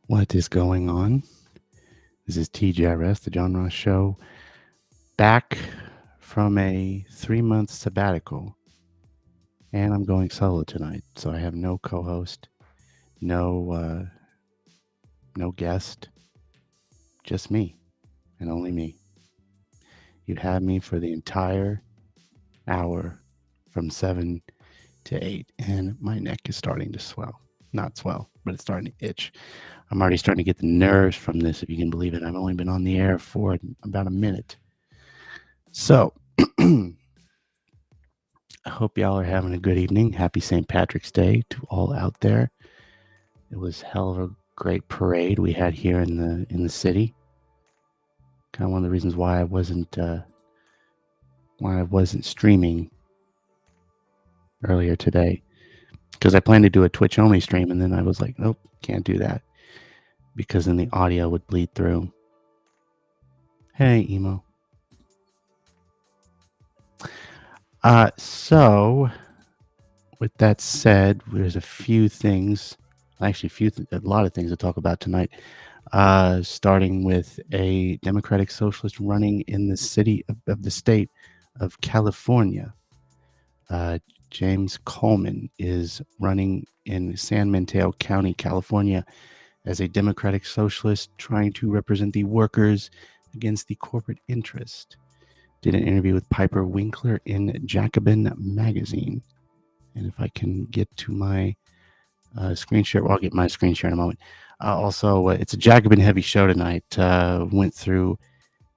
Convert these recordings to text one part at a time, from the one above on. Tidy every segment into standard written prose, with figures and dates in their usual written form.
What is going on? This is TJRS, the John Ross Show, back from a 3-month sabbatical, and I'm going solo tonight. So I have no co-host, no no guest, just me, and only me. You had me for the entire hour from 7 to 8, and my neck is starting to swell. Not swell, but it's starting to itch. I'm already starting to get the nerves from this, if you can believe it. I've only been on the air for about a minute. So, I hope y'all are having a good evening. Happy St. Patrick's Day to all out there. It was hell of a great parade we had here in the city. Kind of one of the reasons why I wasn't streaming earlier today, because I planned to do a Twitch only stream, and then I was like, nope, can't do that, because then the audio would bleed through. Hey, emo. So with that said, there's a few things, actually a lot of things to talk about tonight. Starting with a Democratic Socialist running in the state of California. James Coleman is running in San Mateo County, California, as a Democratic Socialist trying to represent the workers against the corporate interest. Did an interview with Piper Winkler in Jacobin magazine. And if I can get to my screen share, well, I'll get my screen share in a moment. Also, it's a Jacobin heavy show tonight. Went through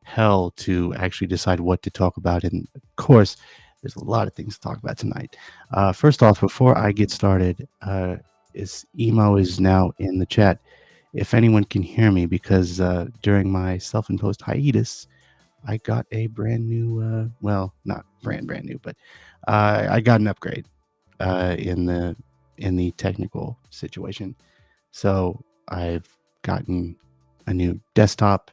hell to actually decide what to talk about. And of course, there's a lot of things to talk about tonight. First off, before I get started, emo is now in the chat. If anyone can hear me, because during my self-imposed hiatus, I got a brand new, well, not brand new, but I got an upgrade in the technical situation. So I've gotten a new desktop,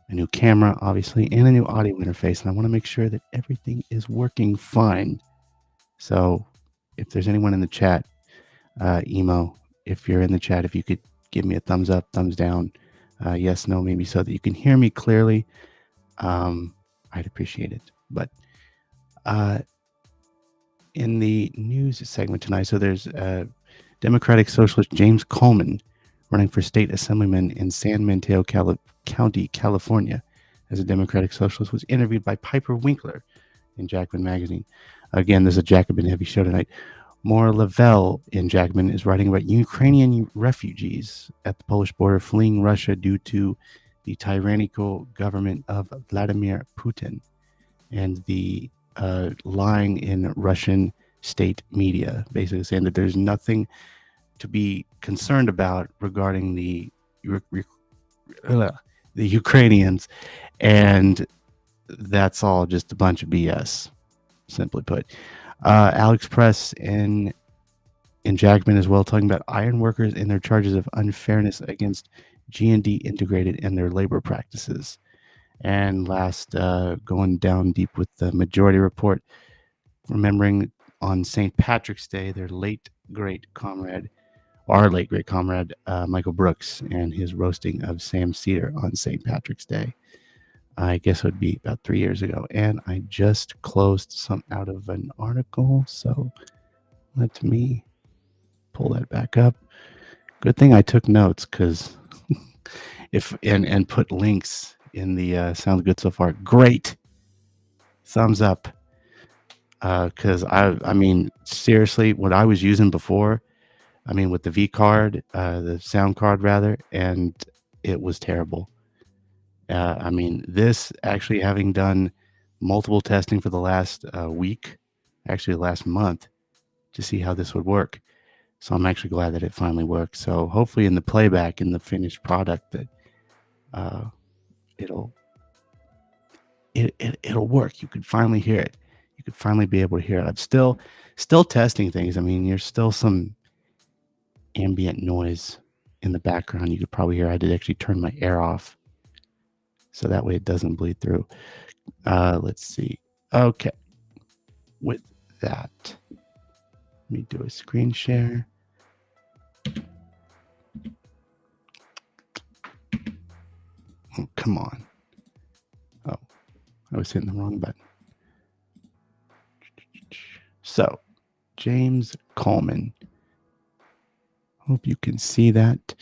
a new camera, obviously, and a new audio interface, and I want to make sure that everything is working fine. So if there's anyone in the chat, emo, if you're in the chat, if you could give me a thumbs up, thumbs down, yes, no, maybe, so that you can hear me clearly, I'd appreciate it. But in the news segment tonight, so there's Democratic Socialist James Coleman running for state assemblyman in San Mateo County, California, as a Democratic Socialist, was interviewed by Piper Winkler in Jacobin magazine. Again, this is a Jacobin heavy show tonight. Maura Lavelle in Jacobin is writing about Ukrainian refugees at the Polish border fleeing Russia due to the tyrannical government of Vladimir Putin and the lying in Russian state media, basically saying that there's nothing to be concerned about regarding the Ukrainians, and that's all just a bunch of BS, simply put. Alex Press in Jacobin as well, talking about iron workers and their charges of unfairness against G&D Integrated and their labor practices. And last, going down deep with the Majority Report, remembering on St. Patrick's Day, their late great comrade, Michael Brooks, and his roasting of Sam Cedar on St. Patrick's Day. I guess it would be about 3 years ago. And I just closed some out of an article, so let me pull that back up. Good thing I took notes, because and put links in the sounds good so far. Great. Thumbs up. Because I mean, seriously, what I was using before, I mean, with the V card, the sound card rather, and it was terrible. I mean, this actually, having done multiple testing for the last week, actually last month, to see how this would work. So I'm actually glad that it finally worked. So hopefully in the playback, in the finished product, that it'll work. You could finally hear it. You could finally be able to hear it. I'm still testing things. I mean, there's still some ambient noise in the background. You could probably hear. I did actually turn my air off, so that way it doesn't bleed through. Let's see. Okay. With that, let me do a screen share. Oh, come on. Oh, I was hitting the wrong button. So, James Coleman, hope you can see that,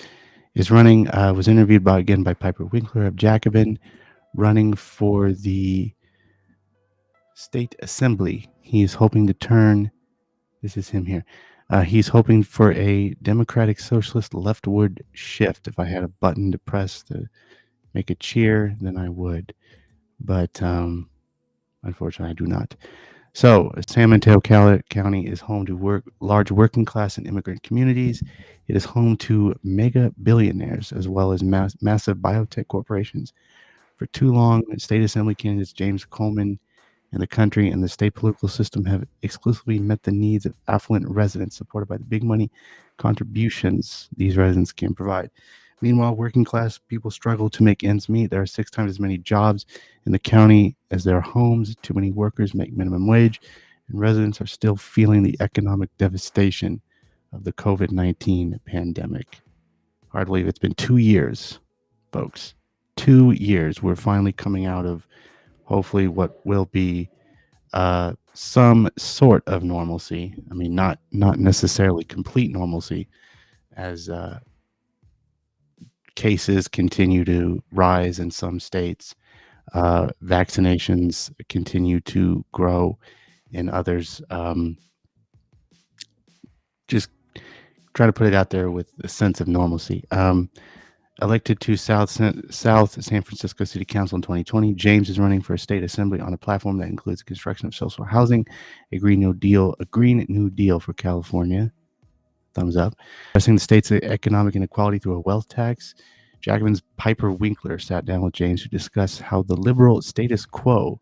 is running, was interviewed by Piper Winkler of Jacobin, running for the state assembly. He is hoping to turn, this is him here. He's hoping for a democratic socialist leftward shift. If I had a button to press to make a cheer, then I would. But unfortunately, I do not. So, San Mateo County is home to large working class and immigrant communities. It is home to mega billionaires as well as massive biotech corporations. For too long, state assembly candidates James Coleman and the country and the state political system have exclusively met the needs of affluent residents, supported by the big money contributions these residents can provide. Meanwhile, working class people struggle to make ends meet. There are 6 times as many jobs in the county as there are homes. Too many workers make minimum wage, and residents are still feeling the economic devastation of the COVID-19 pandemic. Hard to believe it's been 2 years, folks. 2 years. We're finally coming out of hopefully what will be some sort of normalcy. I mean, not necessarily complete normalcy, as cases continue to rise in some states. Vaccinations continue to grow in others. Just try to put it out there with a sense of normalcy. Elected to South San Francisco City Council in 2020, James is running for a state assembly on a platform that includes the construction of social housing, a Green New Deal for California. Thumbs up. Addressing the state's economic inequality through a wealth tax. Jacobin's Piper Winkler sat down with James to discuss how the liberal status quo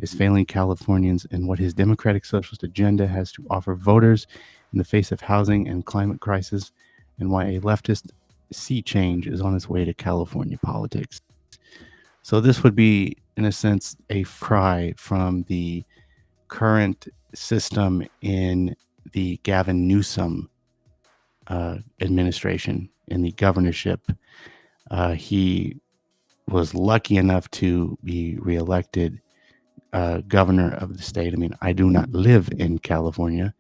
is failing Californians and what his democratic socialist agenda has to offer voters in the face of housing and climate crisis, and why a leftist sea change is on its way to California politics. So this would be, in a sense, a cry from the current system in the Gavin Newsom administration in the governorship. He was lucky enough to be reelected governor of the state. I mean, I do not live in California,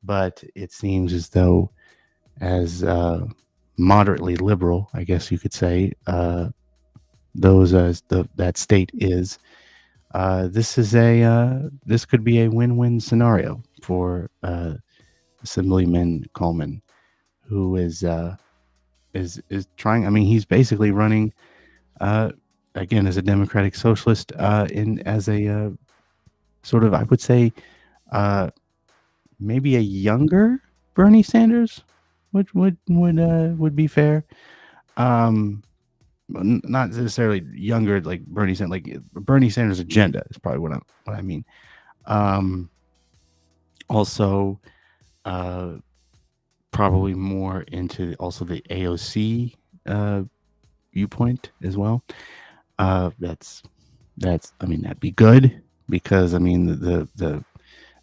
but it seems as though, as moderately liberal, I guess you could say, that state is. This could be a win-win scenario for Assemblyman Coleman, who is trying. I mean, he's basically running again as a democratic socialist in as a sort of, I would say, maybe a younger Bernie Sanders would be fair. Not necessarily younger like Bernie Sanders, like Bernie Sanders' agenda is probably what I mean. Also, probably more into also the AOC viewpoint as well. That's I mean, that'd be good, because I mean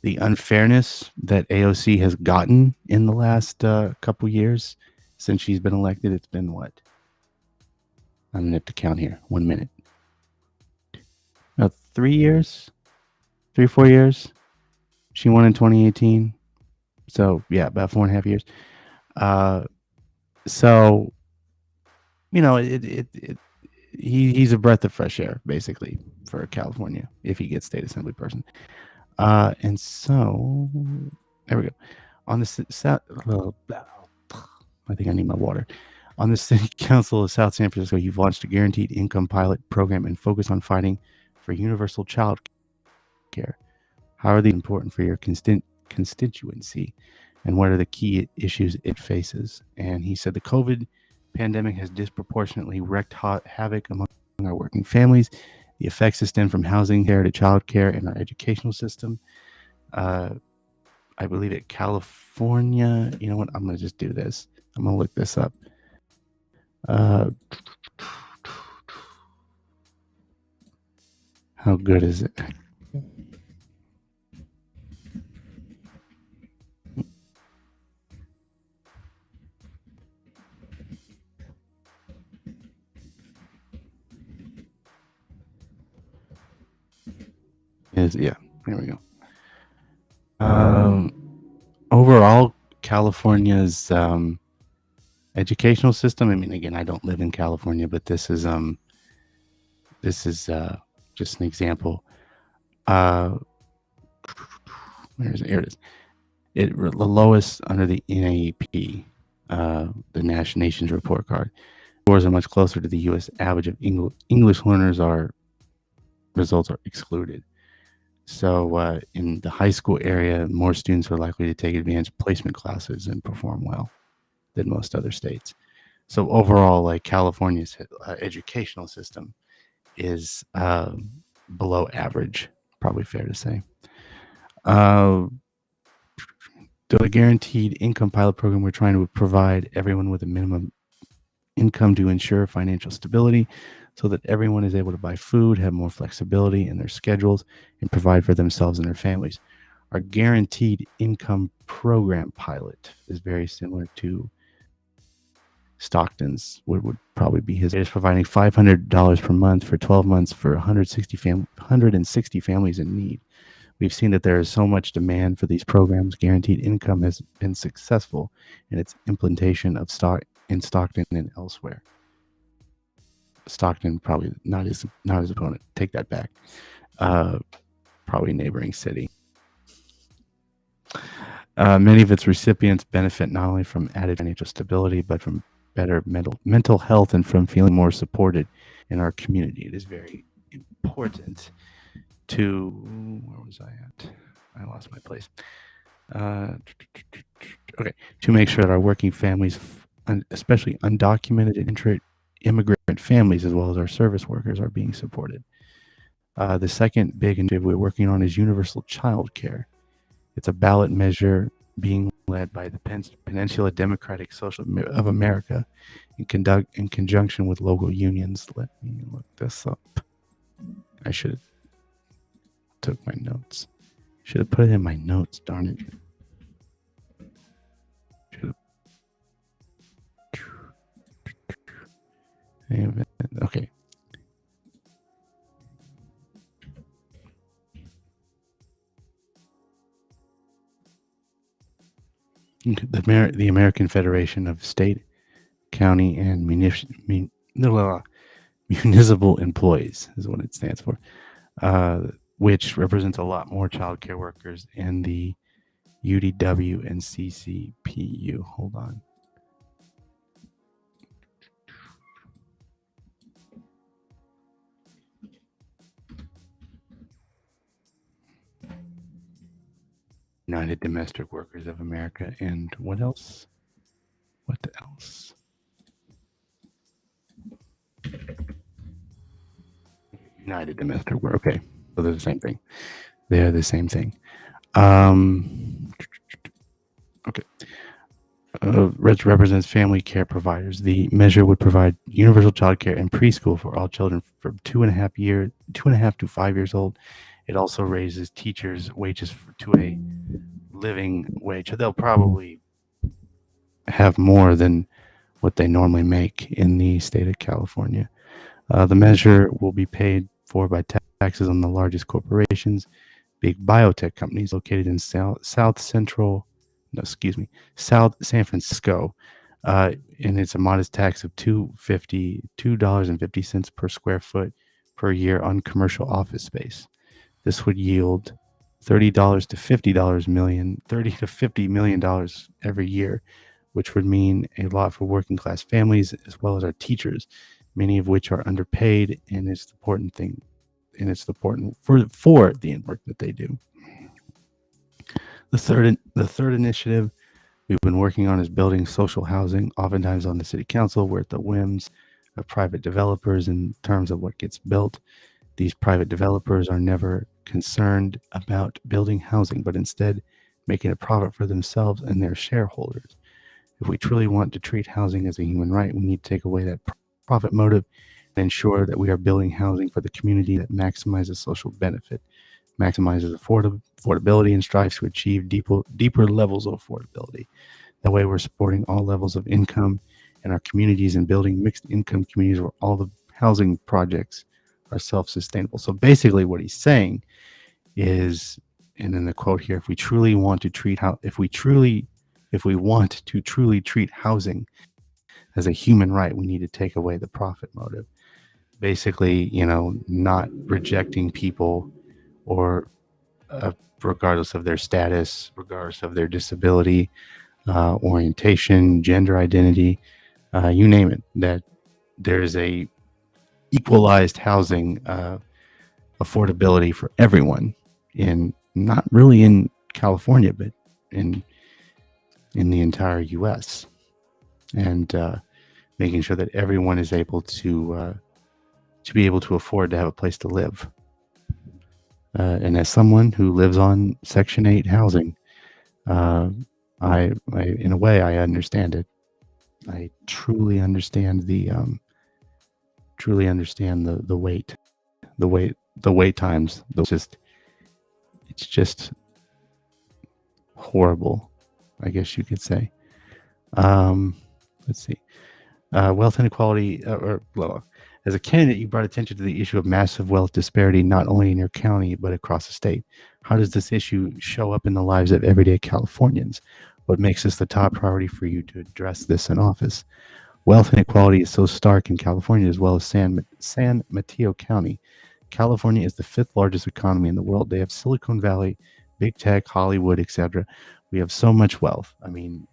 the unfairness that AOC has gotten in the last couple years since she's been elected. It's been what? I'm gonna have to count here. 1 minute. About 3 years, 3 4 years. She won in 2018, so yeah, about 4.5 years. So you know, he's a breath of fresh air basically for California if he gets state assembly person. And so there we go. On the I think I need my water. On the City Council of South San Francisco, you've launched a guaranteed income pilot program and focus on fighting for universal child care. How are these important for your constituency, and what are the key issues it faces? And he said the COVID pandemic has disproportionately wreaked havoc among our working families. The effects extend from housing care to child care in our educational system. I believe at California, you know what? I'm going to just do this. I'm going to look this up. How good is it? is, yeah, there we go. Um, Overall, California's educational system. I mean, again, I don't live in California, but this is just an example. Uh, where is it? Here it is. The lowest under the NAEP, the Nation's report card. Scores are much closer to the U.S. average of English learners. Are results are excluded. So in the high school area, more students are likely to take advanced placement classes and perform well than most other states. So overall, like California's educational system is below average, probably fair to say. Uh, the guaranteed income pilot program, we're trying to provide everyone with a minimum income to ensure financial stability so that everyone is able to buy food, have more flexibility in their schedules, and provide for themselves and their families. Our guaranteed income program pilot is very similar to Stockton's, would probably be his. It is providing $500 per month for 12 months for 160 families in need. We've seen that there is so much demand for these programs. Guaranteed income has been successful in its implementation of in Stockton and elsewhere. Stockton probably not his opponent. Take that back. Probably neighboring city. Many of its recipients benefit not only from added financial stability, but from better mental health and from feeling more supported in our community. It is very important to, where was I at? I lost my place. Okay, to make sure that our working families, especially undocumented and immigrant families, as well as our service workers, are being supported. The second big initiative we're working on is universal child care. It's a ballot measure being led by the Peninsula Democratic Social of America in conjunction with local unions. Let me look this up. I should have took my notes. Should have put it in my notes, darn it. Okay. The American Federation of State, County, and Municipal Employees is what it stands for, which represents a lot more child care workers in the UDW and CCPU. Hold on. United Domestic Workers of America, and what else? What else? United Domestic Work. Okay, so they're the same thing. They're the same thing. Okay. Represents family care providers. The measure would provide universal child care and preschool for all children from 2.5 to 5 years old. It also raises teachers' wages to a living wage. They'll probably have more than what they normally make in the state of California. The measure will be paid for by taxes on the largest corporations, big biotech companies located in South San Francisco, and it's a modest tax of $2.50 per square foot per year on commercial office space. This would yield $30 to $50 million every year, which would mean a lot for working class families as well as our teachers, many of which are underpaid, and it's important for the work that they do. The third initiative we've been working on is building social housing. Oftentimes on the city council, we're at the whims of private developers in terms of what gets built. These private developers are never concerned about building housing, but instead making a profit for themselves and their shareholders. If we truly want to treat housing as a human right, we need to take away that profit motive and ensure that we are building housing for the community that maximizes social benefit, maximizes affordability, and strives to achieve deeper levels of affordability. That way, we're supporting all levels of income in our communities and building mixed income communities where all the housing projects are self-sustainable. So basically what he's saying is, and then the quote here: if we truly want to treat how, if we want to truly treat housing as a human right, we need to take away the profit motive. Basically, not rejecting people, or uh, regardless of their status, regardless of their disability, orientation, gender identity, you name it. That there is a equalized housing affordability for everyone, in not really in California, but in the entire U.S. and making sure that everyone is able to be able to afford to have a place to live. And as someone who lives on Section 8 housing, I in a way, I understand it. I truly understand the wait, the wait times. It's just horrible, I guess you could say. Let's see. Wealth inequality, well, as a candidate, you brought attention to the issue of massive wealth disparity, not only in your county, but across the state. How does this issue show up in the lives of everyday Californians? What makes this the top priority for you to address this in office? Wealth inequality is so stark in California as well as San Mateo County. California is the fifth largest economy in the world. They have Silicon Valley, big tech, Hollywood, etc. We have so much wealth. I mean,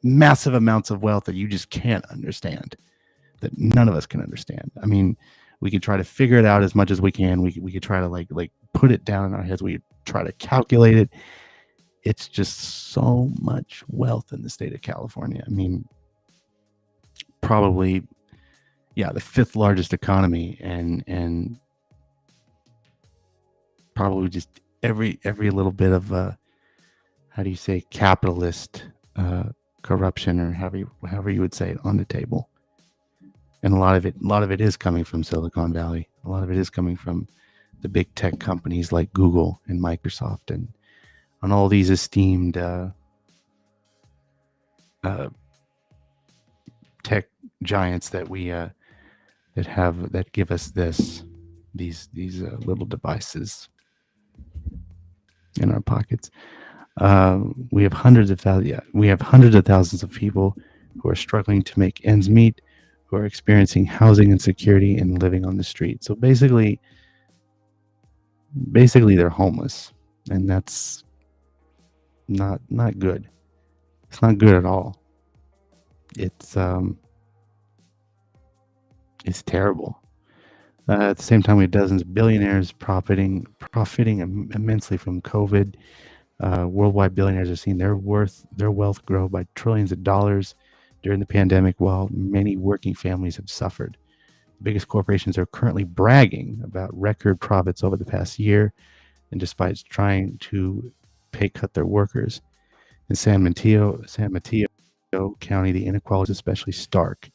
massive amounts of wealth that you just can't understand, that none of us can understand. I mean, we could try to figure it out as much as we can. We could try to like put it down in our heads. We try to calculate it. It's just so much wealth in the state of California. I mean, probably, yeah, the fifth largest economy, and probably just every little bit of how do you say, capitalist corruption, or however you would say it, on the table. And a lot of it is coming from Silicon Valley. A lot of it is coming from the big tech companies like Google and Microsoft, and on all these esteemed tech giants that we that give us these little devices in our pockets. We have hundreds of thousands of people who are struggling to make ends meet, who are experiencing housing insecurity and living on the street. So basically they're homeless, and that's not good. It's not good at all. It's terrible. At the same time, we have dozens of billionaires profiting immensely from COVID. Worldwide billionaires have seen their wealth grow by trillions of dollars during the pandemic, while many working families have suffered. The biggest corporations are currently bragging about record profits over the past year, and despite trying to pay cut their workers. In San Mateo County, the inequality is especially stark.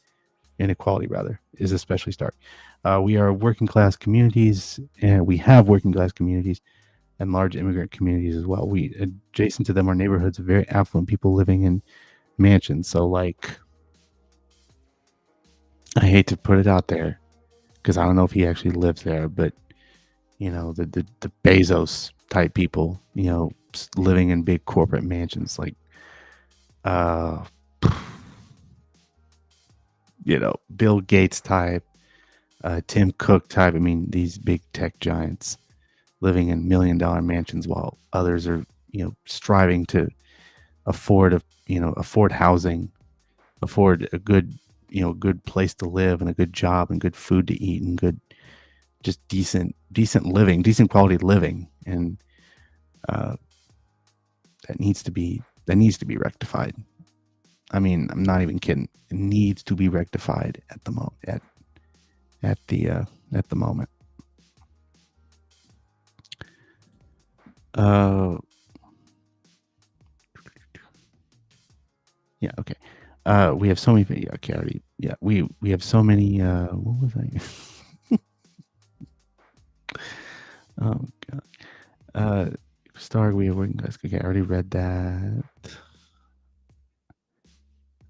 We are working class communities, and we have working class communities and large immigrant communities as well. We adjacent to them are neighborhoods of very affluent people living in mansions. So, like, I hate to put it out there because I don't know if he actually lives there, but the Bezos type people, living in big corporate mansions, like Bill Gates type, Tim Cook type. I mean, these big tech giants living in $1 million mansions, while others are, striving to afford housing, afford a good place to live, and a good job, and good food to eat, and good, just decent living, decent quality living. And that needs to be rectified. I mean, I'm not even kidding. It needs to be rectified at the moment. At the moment. Yeah. Okay. We have so many. Okay. Already. Yeah. We have so many. What was I? Oh God. Star. We are working class. Okay. I already read that.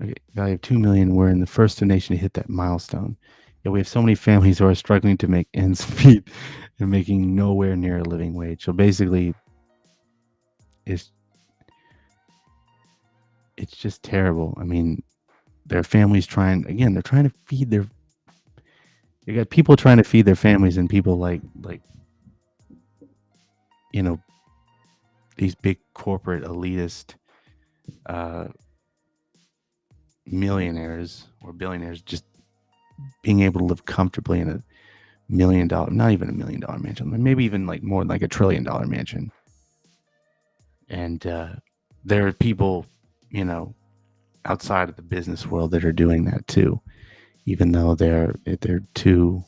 Okay. Value of 2 million. We're in the first nation to hit that milestone. Yeah. We have so many families who are struggling to make ends meet, and making nowhere near a living wage. So basically, it's it's just terrible. I mean, their families trying again. They're trying to feed their. You got people trying to feed their families, and people like you know these big corporate elitist uh, millionaires or billionaires just being able to live comfortably in a $1 million, not even $1 million mansion, maybe even like more like $1 trillion mansion. And there are people, you know, outside of the business world that are doing that too, even though they're too.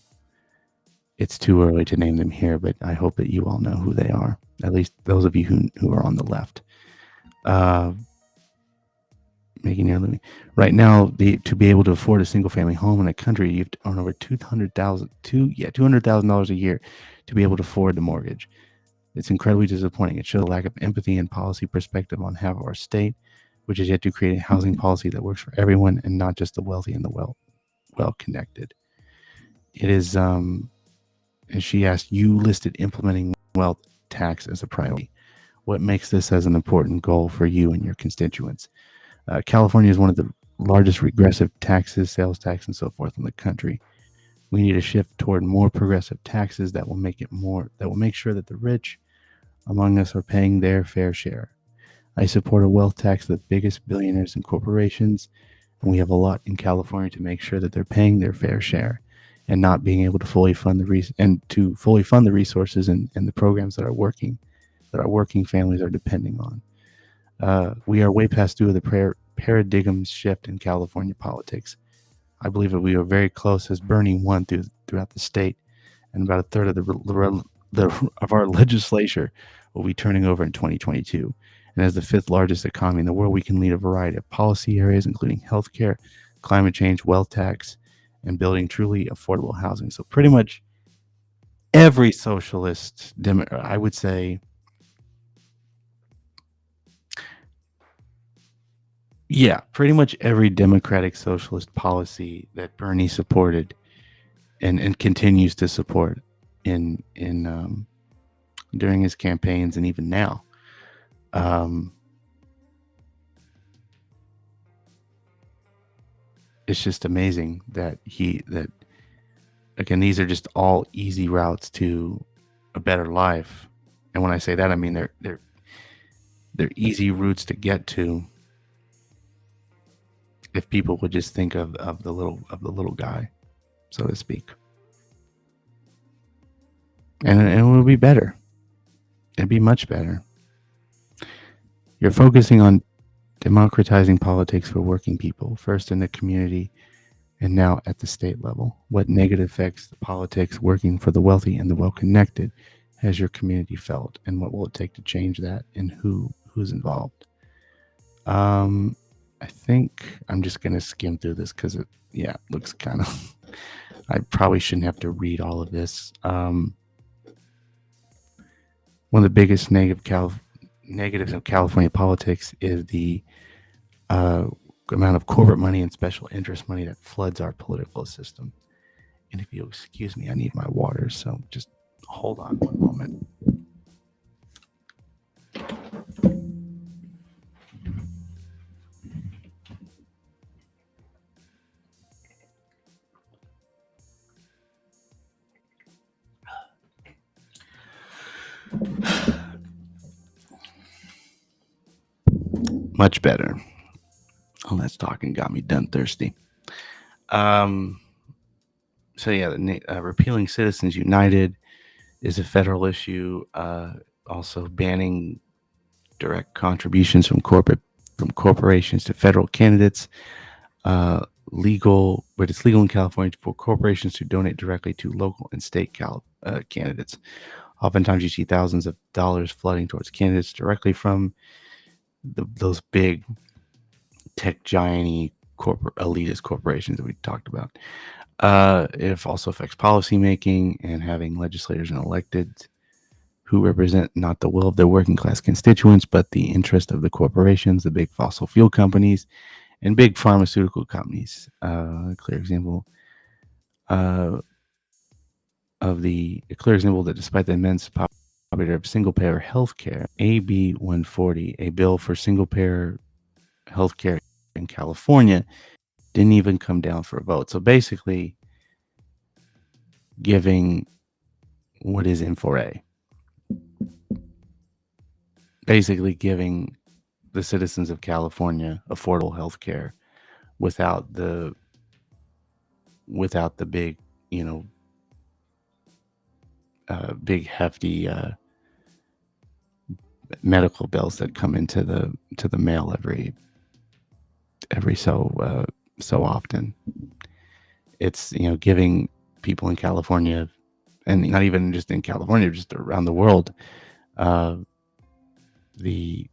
It's too early to name them here, but I hope that you all know who they are. At least those of you who are on the left. Uh, Making your living right now, to be able to afford a single family home in a country, you have to earn over $200,000 a year to be able to afford the mortgage. It's incredibly disappointing. It shows a lack of empathy and policy perspective on half of our state, which is yet to create a housing policy that works for everyone and not just the wealthy and the well connected. It is and she asked, you listed implementing wealth tax as a priority. What makes this as an important goal for you and your constituents? California is one of the largest regressive taxes, sales tax, and so forth in the country. We need a shift toward more progressive taxes that will make sure that the rich among us are paying their fair share. I support a wealth tax of the biggest billionaires and corporations, and we have a lot in California to make sure that they're paying their fair share and not being able to fully fund the resources and the programs that our working families are depending on. We are way past due of the paradigm shift in California politics. I believe that we are very close as Bernie won throughout the state, and about a third of of our legislature will be turning over in 2022. And as the fifth largest economy in the world, we can lead a variety of policy areas, including healthcare, climate change, wealth tax, and building truly affordable housing. So pretty much every socialist, I would say, yeah, pretty much every democratic socialist policy that Bernie supported and continues to support in during his campaigns and even now. Um, it's just amazing that again, these are just all easy routes to a better life. And when I say that, I mean they're easy routes to get to if people would just think of the little guy, so to speak. And it would be better. It'd be much better. You're focusing on democratizing politics for working people, first in the community and now at the state level. What negative effects the politics working for the wealthy and the well-connected has your community felt, and what will it take to change that, and who's involved? I think I'm just gonna skim through this because it looks kind of. I probably shouldn't have to read all of this. One of the biggest negatives of California politics is the amount of corporate money and special interest money that floods our political system. And if you'll excuse me, I need my water, so just hold on one moment. Much better. All that talking got me done thirsty. So yeah, repealing Citizens United is a federal issue. Also banning direct contributions from corporations to federal candidates. But it's legal in California for corporations to donate directly to local and state candidates. Oftentimes, you see thousands of dollars flooding towards candidates directly from those big tech giant elitist corporations that we talked about. It also affects policymaking and having legislators and electeds who represent not the will of their working class constituents, but the interest of the corporations, the big fossil fuel companies, and big pharmaceutical companies. A clear example. a clear example that despite the immense popularity of single-payer healthcare, AB 140, a bill for single-payer healthcare in California, didn't even come down for a vote. So basically, giving what is M4A, basically giving the citizens of California affordable healthcare without the big, you know, big hefty medical bills that come into the mail every so often. It's, you know, giving people in California, and not even just in California, just around the world, uh, the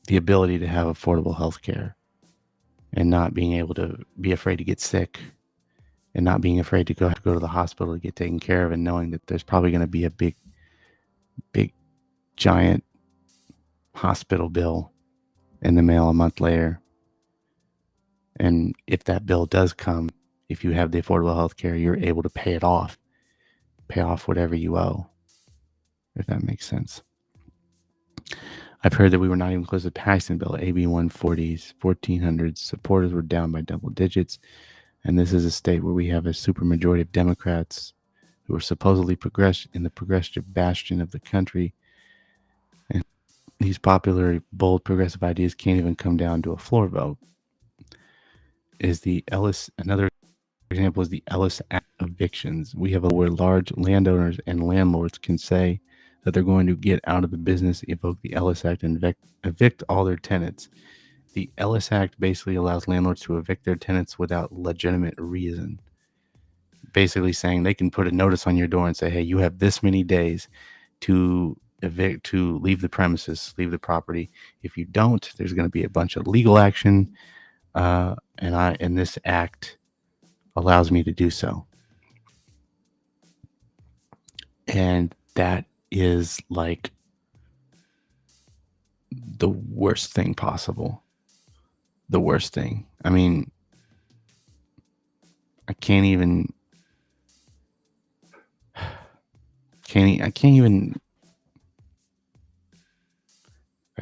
ability to have affordable health care, and not being able to be afraid to get sick, and not being afraid to go to the hospital to get taken care of, and knowing that there's probably going to be a big giant hospital bill in the mail a month later. And if that bill does come, if you have the affordable health care, you're able to pay off whatever you owe, if that makes sense. I've heard that we were not even close to passing bill. AB 140s, 1400s, supporters were down by double digits. And this is a state where we have a supermajority of Democrats who are supposedly in the progressive bastion of the country. And these popular, bold, progressive ideas can't even come down to a floor vote. Another example is the Ellis Act evictions. We have a where large landowners and landlords can say that they're going to get out of the business, evoke the Ellis Act, and evict all their tenants. The Ellis Act basically allows landlords to evict their tenants without legitimate reason. Basically saying they can put a notice on your door and say, hey, you have this many days to evict, to leave the premises, leave the property. If you don't, there's going to be a bunch of legal action. And this act allows me to do so. And that is like the worst thing possible. The worst thing. I mean, I can't even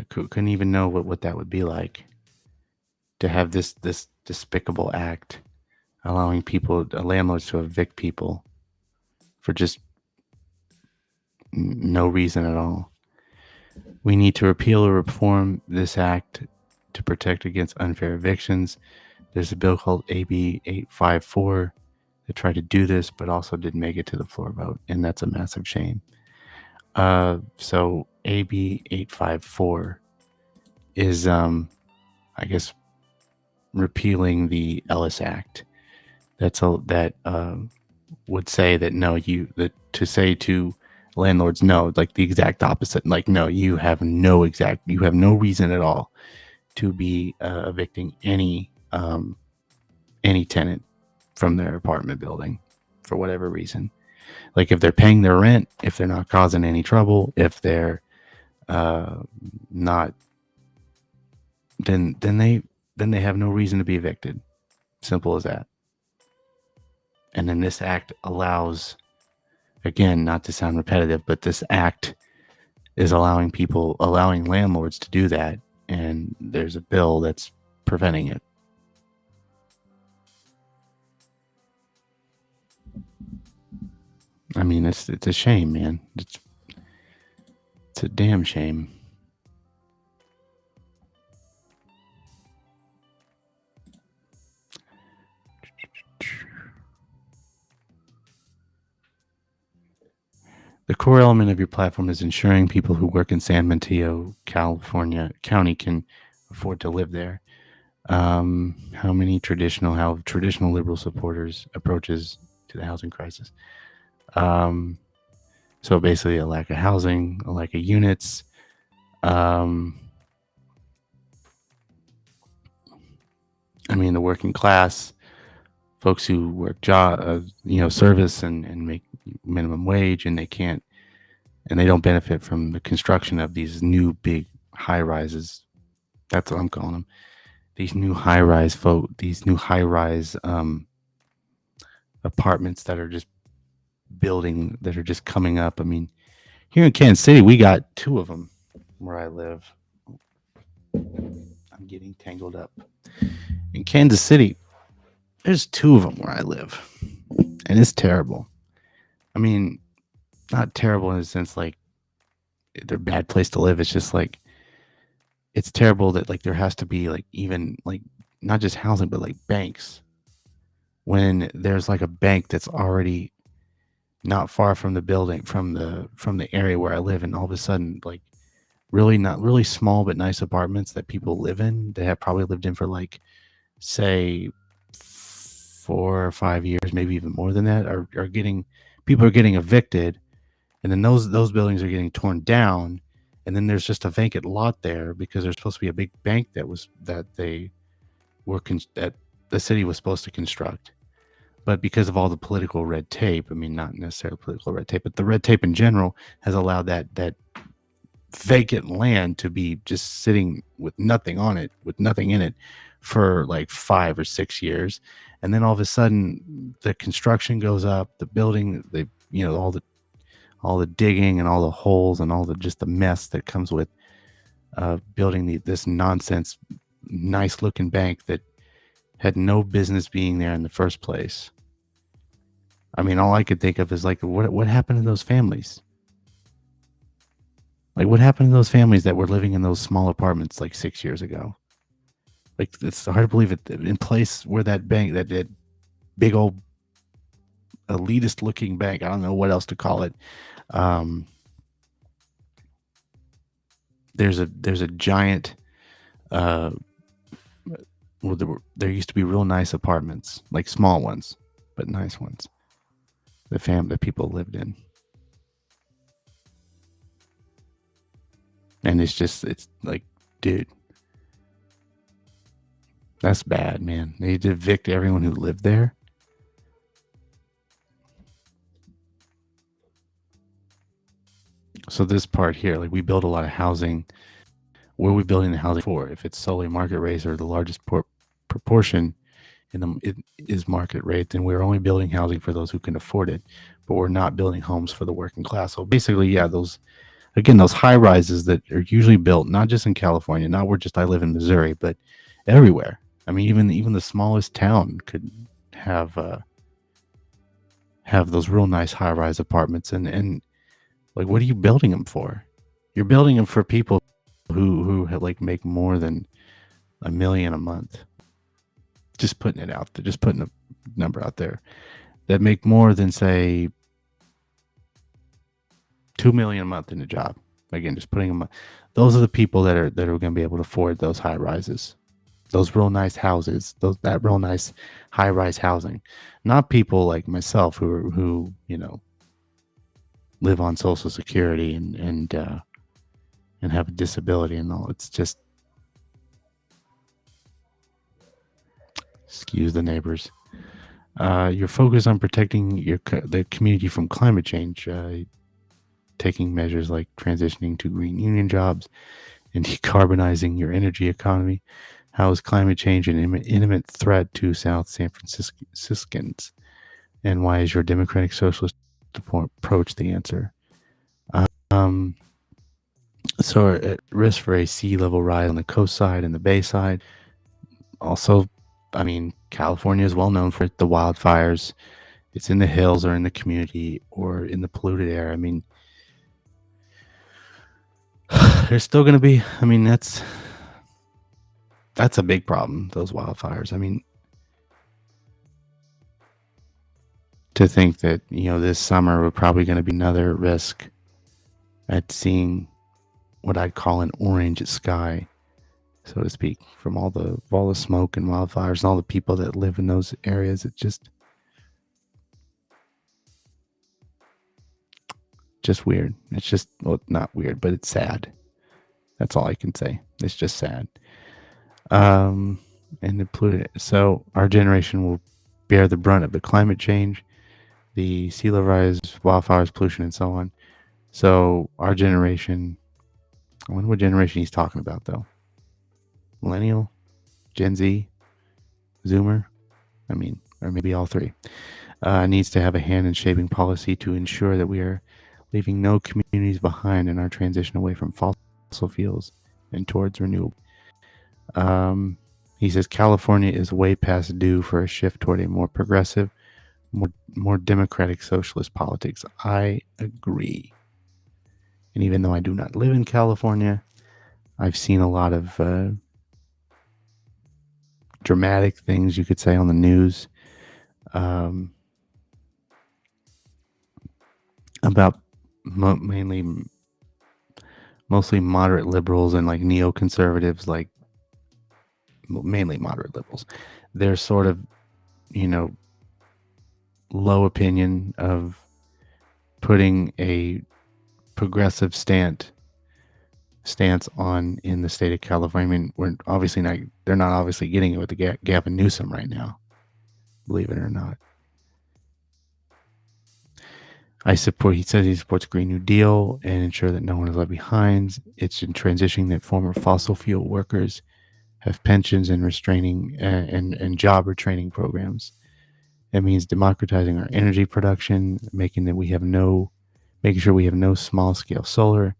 couldn't even know what that would be like, to have this despicable act allowing landlords to evict people for just no reason at all. We need to repeal or reform this act to protect against unfair evictions. There's a bill called AB 854 that tried to do this, but also didn't make it to the floor vote, and that's a massive shame. So AB 854 is, I guess, repealing the Ellis Act. That would say that to say to landlords no, like the exact opposite. Like, no, you have no reason at all to be evicting any tenant from their apartment building for whatever reason. Like, if they're paying their rent, if they're not causing any trouble, if they're not, then they have no reason to be evicted. Simple as that. And then this act allows, again, not to sound repetitive, but this act is allowing landlords to do that, and there's a bill that's preventing it. I mean, it's a shame, man. It's a damn shame. The core element of your platform is ensuring people who work in San Mateo, California County can afford to live there. How traditional liberal supporters approaches to the housing crisis. So basically a lack of housing, a lack of units. I mean, the working class, folks who work service and make minimum wage, and they don't benefit from the construction of these new big high rises. That's what I'm calling them. These new high rise apartments that are just building that are just coming up. I mean, here in Kansas City, we got two of them where I live. I'm getting tangled up. In Kansas City, there's two of them where I live, and it's terrible. I mean, not terrible in the sense like they're a bad place to live. It's just like it's terrible that like there has to be like even like not just housing but like banks when there's like a bank that's already not far from the building from the area where I live, and all of a sudden like really not really small but nice apartments that people live in, they have probably lived in for like say 4 or 5 years, maybe even more than that, are getting people are getting evicted, and then those buildings are getting torn down, and then there's just a vacant lot there because there's supposed to be a big bank that they were that the city was supposed to construct. But because of all the political red tape, I mean, not necessarily political red tape, but the red tape in general has allowed that vacant land to be just sitting with nothing on it, with nothing in it, for like 5 or 6 years, and then all of a sudden the construction goes up, the building, they all the digging and all the holes and all the just the mess that comes with building this nonsense, nice looking bank that had no business being there in the first place. I mean, all I could think of is like, what happened to those families? Like, what happened to those families that were living in those small apartments like 6 years ago? Like, it's hard to believe it in place where that bank, that big old elitist looking bank, I don't know what else to call it. There's a giant. Well, there used to be real nice apartments, like small ones, but nice ones. That people lived in, and it's like, dude, that's bad, man. They need to evict everyone who lived there. So this part here, like we build a lot of housing. Where are we building the housing for? If it's solely market rate or the largest proportion it is market rate, then we're only building housing for those who can afford it, but we're not building homes for the working class. So basically, yeah, those high rises that are usually built not just in California, not where just I live in Missouri, but everywhere. I mean, even the smallest town could have those real nice high rise apartments, and like, what are you building them for? You're building them for people who like make more than $1 million a month. Just putting it out there, just putting a number out there, that make more than say $2 million a month in a job. Again, just putting them. Those are the people that are going to be able to afford those high rises, those real nice houses, that real nice high rise housing. Not people like myself who live on Social Security and have a disability and all. It's just, excuse the neighbors. You're focused on protecting the community from climate change, taking measures like transitioning to green union jobs and decarbonizing your energy economy. How is climate change an imminent threat to South San Franciscans? And why is your democratic socialist approach the answer? Um, so at risk for a sea level rise on the coast side and the bay side. Also, I mean, California is well known for the wildfires. It's in the hills or in the community or in the polluted air. I mean, there's still going to be, I mean, that's a big problem, those wildfires. I mean, to think that, this summer we're probably going to be another risk at seeing what I'd call an orange sky, so to speak, from all the smoke and wildfires and all the people that live in those areas. It's just weird. It's just, well, not weird, but it's sad. That's all I can say. It's just sad. And included. So our generation will bear the brunt of the climate change, the sea level rise, wildfires, pollution, and so on. So our generation, I wonder what generation he's talking about, though. Millennial, Gen Z, Zoomer. I mean, or maybe all three. needs to have a hand in shaping policy to ensure that we are leaving no communities behind in our transition away from fossil fuels and towards renewable. Um, he says California is way past due for a shift toward a more progressive, more democratic socialist politics. I agree. And even though I do not live in California, I've seen a lot of dramatic things, you could say, on the news about mostly moderate liberals and like neoconservatives, like mainly moderate liberals. They're sort of, low opinion of putting a progressive stance on in the state of California. I mean, they're not obviously getting it with the Gavin Newsom right now, believe it or not. He says he supports Green New Deal and ensure that no one is left behind. It's in transitioning that former fossil fuel workers have pensions and restraining and job retraining programs. It means democratizing our energy production, making sure we have no small scale solar,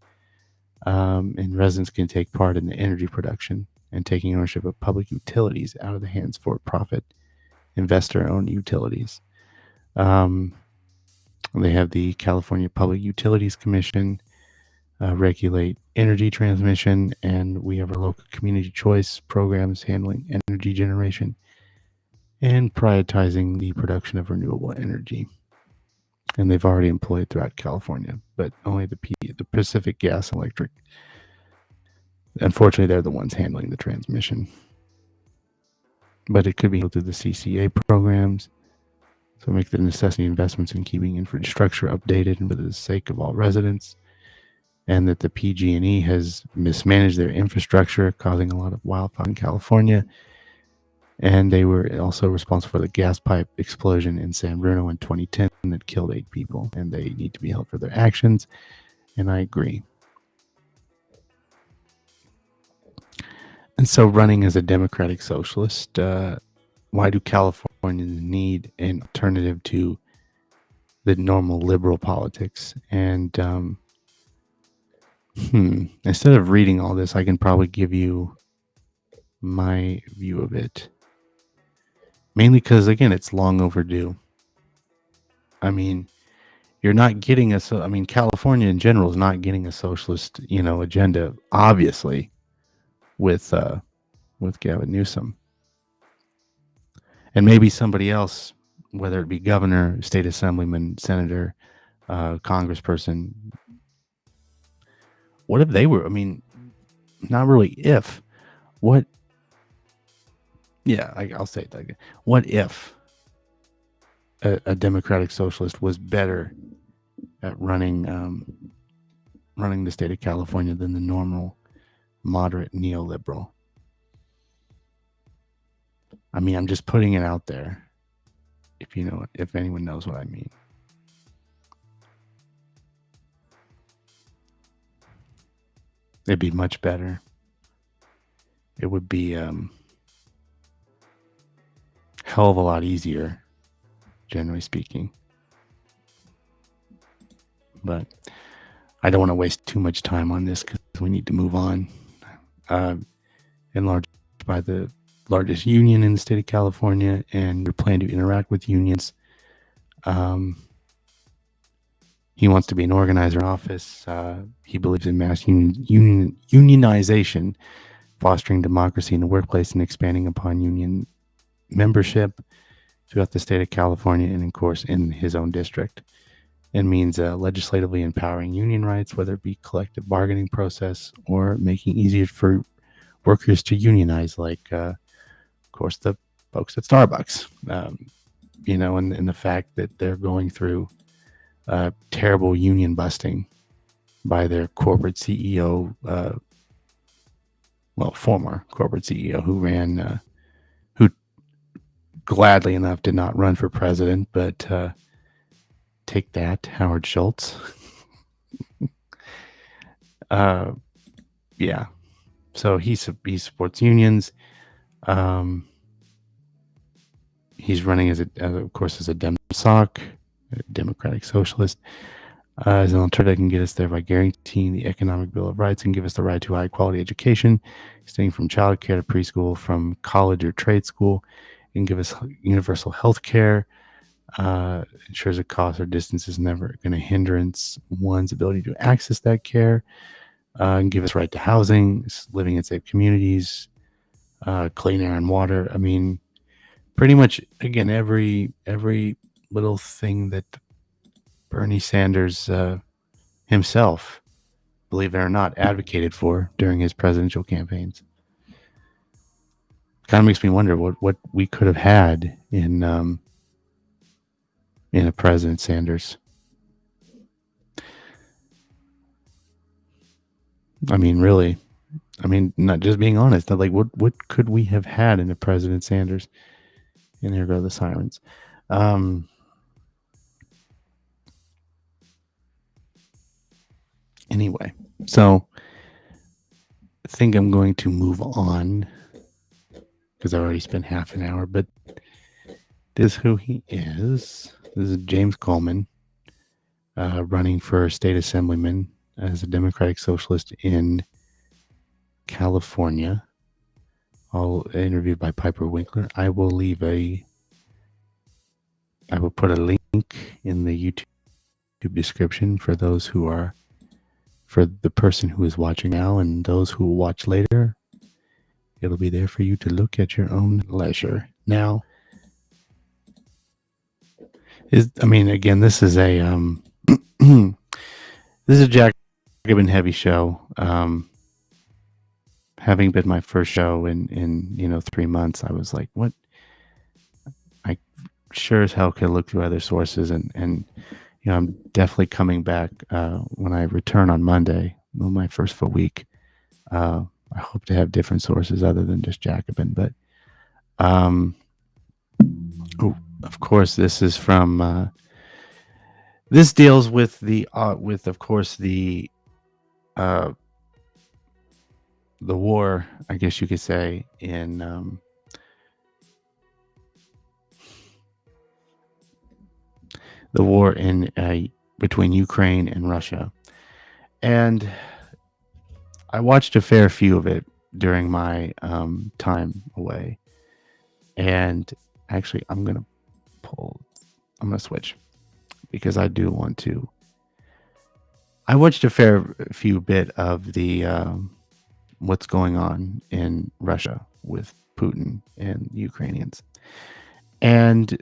and residents can take part in the energy production and taking ownership of public utilities out of the hands for profit investor owned utilities. They have the California Public Utilities Commission regulate energy transmission, and we have our local community choice programs handling energy generation and prioritizing the production of renewable energy. And they've already employed throughout California, but only the Pacific Gas and Electric. Unfortunately, they're the ones handling the transmission. But it could be through the CCA programs. So make the necessity investments in keeping infrastructure updated and for the sake of all residents. And that the PG&E has mismanaged their infrastructure, causing a lot of wildfire in California. And they were also responsible for the gas pipe explosion in San Bruno in 2010 that killed 8 people. And they need to be held for their actions. And I agree. And so, running as a democratic socialist, why do Californians need an alternative to the normal liberal politics? And instead of reading all this, I can probably give you my view of it. Mainly because, again, it's long overdue. I mean, you're not getting California in general is not getting a socialist, agenda, obviously, with Gavin Newsom. And maybe somebody else, whether it be governor, state assemblyman, senator, congressperson. What if they were? I mean, not really if. What? Yeah, I'll say it that again. What if a democratic socialist was better at running the state of California than the normal moderate neoliberal? I mean, I'm just putting it out there. If anyone knows what I mean. It'd be much better. It would be hell of a lot easier, generally speaking. But I don't want to waste too much time on this because we need to move on. Enlarged by the largest union in the state of California, and your plan to interact with unions. He wants to be an organizer in office. He believes in mass unionization, fostering democracy in the workplace, and expanding upon union membership throughout the state of California and, of course, in his own district. It means legislatively empowering union rights, whether it be collective bargaining process or making easier for workers to unionize, like, of course, the folks at Starbucks, and the fact that they're going through terrible union busting by their corporate CEO, former corporate CEO who gladly enough did not run for president, but take that, Howard Schultz. Yeah. So he supports unions. He's running of course, as a Dem-Soc, a Democratic Socialist, as an alternative that can get us there by guaranteeing the Economic Bill of Rights and give us the right to high quality education, extending from child care to preschool, from college or trade school, and give us universal health care. Ensures that cost or distance is never going to hindrance one's ability to access that care, and give us right to housing, living in safe communities, clean air and water. I mean, pretty much, again, every little thing that Bernie Sanders himself, believe it or not, advocated for during his presidential campaigns. Kind of makes me wonder what we could have had in a President Sanders. I mean, really. I mean, not just being honest. Like, what could we have had in a President Sanders? And there go the sirens. Anyway, so I think I'm going to move on because I already spent half an hour. But this is who he is. This is James Coleman, running for state assemblyman as a Democratic Socialist in California. All interviewed by Piper Winkler. I will put a link in the YouTube description for those who are, for the person who is watching now and those who will watch later. It'll be there for you to look at your own leisure. Now, again, this is a this is a Jacobin heavy show. Having been my first show in 3 months, I was like, what? I sure as hell could look through other sources, and I'm definitely coming back when I return on Monday, my first full week. I hope to have different sources other than just Jacobin, but of course, this is from this deals with of course the war, I guess you could say, in the war in between Ukraine and Russia. And I watched a fair few of it during my time away. And actually, I'm going to switch because I do want to. I watched a fair few bit of the what's going on in Russia with Putin and Ukrainians. And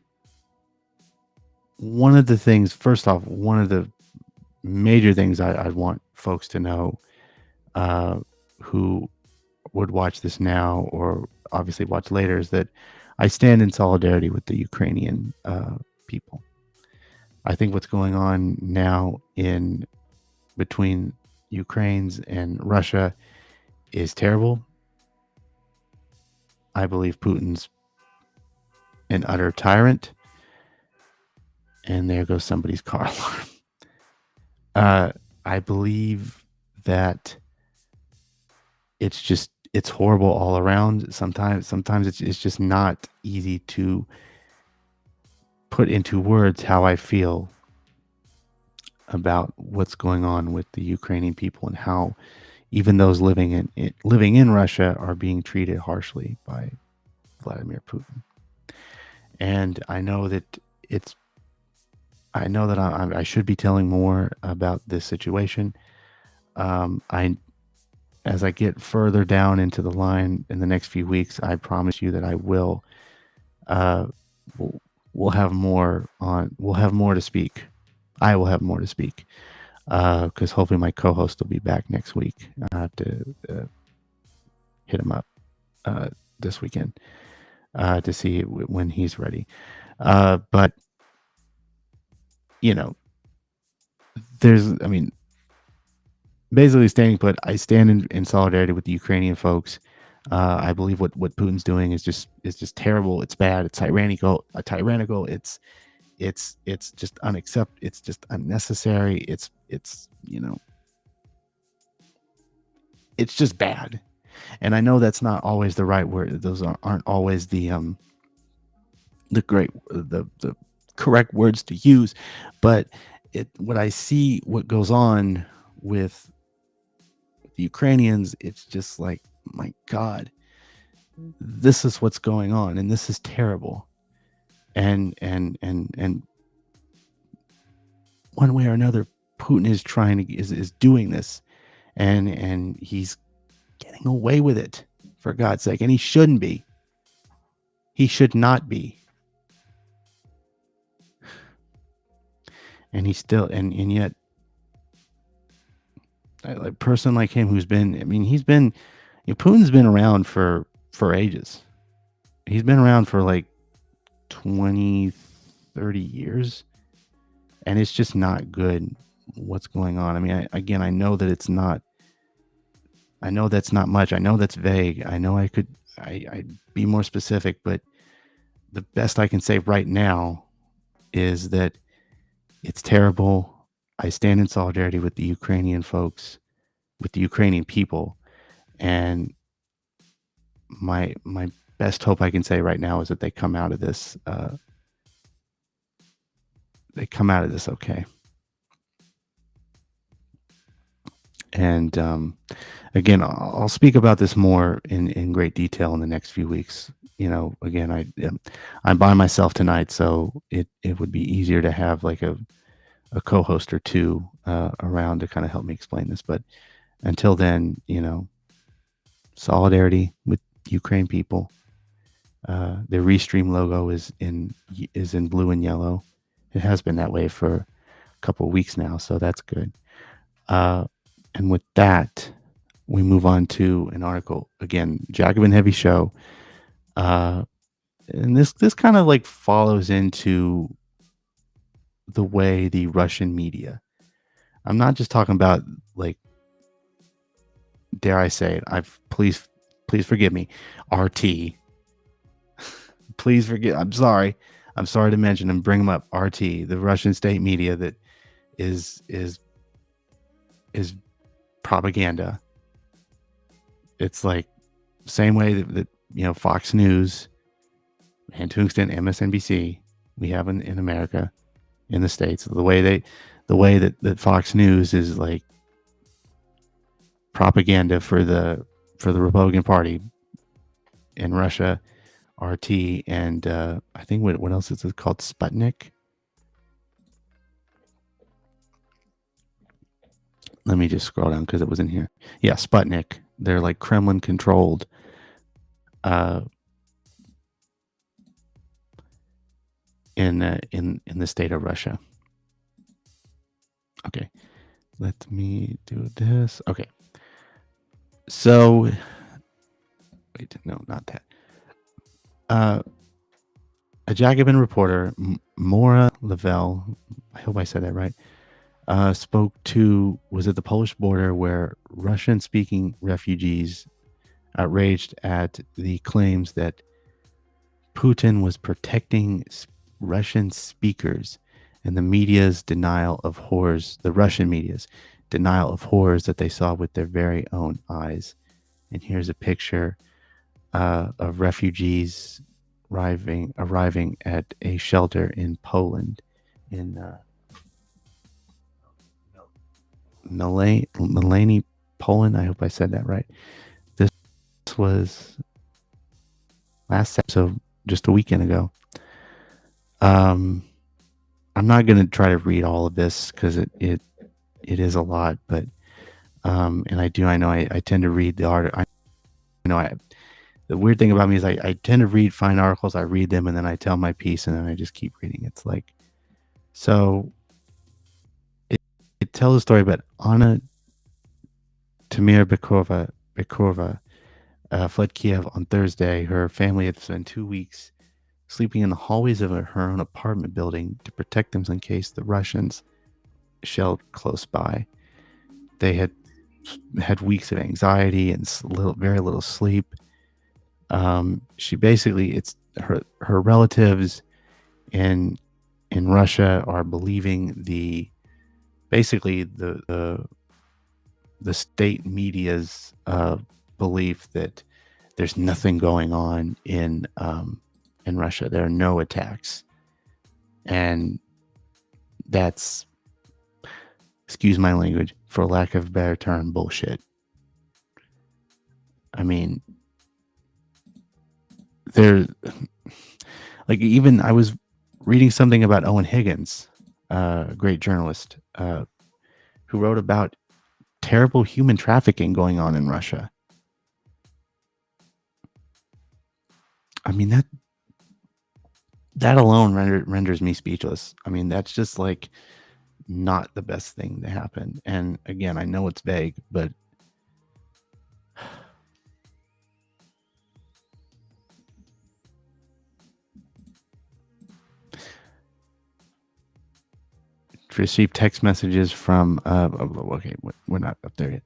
one of the things, first off, one of the major things I want folks to know who would watch this now or obviously watch later is that I stand in solidarity with the Ukrainian people. I think what's going on now in between Ukraine's and Russia is terrible. I believe Putin's an utter tyrant. And there goes somebody's car alarm. I believe that it's horrible all around. Sometimes it's just not easy to put into words how I feel about what's going on with the Ukrainian people and how even those living in Russia are being treated harshly by Vladimir Putin. And I know that I should be telling more about this situation. As I get further down into the line in the next few weeks, I promise you that I will. We'll have more to speak. I will have more to speak because hopefully my co-host will be back next week. I have to hit him up this weekend to see when he's ready. But basically standing put, I stand in solidarity with the Ukrainian folks. I believe what Putin's doing is just terrible. It's bad. It's tyrannical. It's just unacceptable. It's just unnecessary. It's just bad. And I know that's not always the right word. Those aren't always the the correct words to use, but what I see what goes on with the Ukrainians, it's just like, my God, this is what's going on, and this is terrible. And one way or another, Putin is is doing this, and he's getting away with it, for God's sake, and he shouldn't be. He should not be. And he's still, and yet, a person like him who's been, I mean, Putin's been around for ages. He's been around for like 20, 30 years, and it's just not good what's going on. I mean, I know that it's not, I know that's not much. I know that's vague. I know I'd be more specific, but the best I can say right now is that it's terrible. I stand in solidarity with the Ukrainian folks, with the Ukrainian people, and my best hope I can say right now is that they come out of this. They come out of this okay. And again, I'll speak about this more in great detail in the next few weeks. Again, I'm by myself tonight, so it would be easier to have like a co-host or two around to kind of help me explain this. But until then, solidarity with Ukraine people. The Restream logo is in blue and yellow. It has been that way for a couple of weeks now, so that's good. And with that, we move on to an article. Again, Jacobin Heavy Show. And this kind of like follows into the way the Russian media. I'm not just talking about, like, dare I say it, please forgive me, RT. Please forgive. I'm sorry to mention and bring them up. RT, the Russian state media that is propaganda. It's like same way that Fox News, and to an extent MSNBC, we have in America, in the States, the way that Fox News is like propaganda for the Republican Party. In Russia, RT, and I think what else is it called? Sputnik. Let me just scroll down because it was in here. Yeah, Sputnik. They're like Kremlin controlled. In the state of Russia. Okay, let me do this. Okay, so wait, no, not that. A Jacobin reporter, Mora Lavelle, I hope I said that right, was at the Polish border where Russian-speaking refugees outraged at the claims that Putin was protecting Russian speakers and the media's denial of horrors, the Russian media's denial of horrors that they saw with their very own eyes. And here's a picture of refugees arriving at a shelter in Poland, in Milani, Poland. I hope I said that right. This was last episode, just a weekend ago. I'm not going to try to read all of this because it is a lot, but and I tend to read the art. The weird thing about me is I tend to find articles, I read them, and then I tell my piece, and then I just keep reading. It's like, so it tells a story about Anna Tamir Bekorova fled Kiev on Thursday. Her family had spent 2 weeks sleeping in the hallways of her own apartment building to protect them in case the Russians shelled close by. They had weeks of anxiety and very little sleep. She basically, it's her relatives in Russia are believing the state media's belief that there's nothing going on in in Russia. There are no attacks. And that's, excuse my language, for lack of a better term, bullshit. I mean, there, like, even I was reading something about Owen Higgins, a great journalist, who wrote about terrible human trafficking going on in Russia. I mean, that alone renders me speechless. I mean, that's just like not the best thing to happen. And again, I know it's vague, but received text messages from okay, we're not up there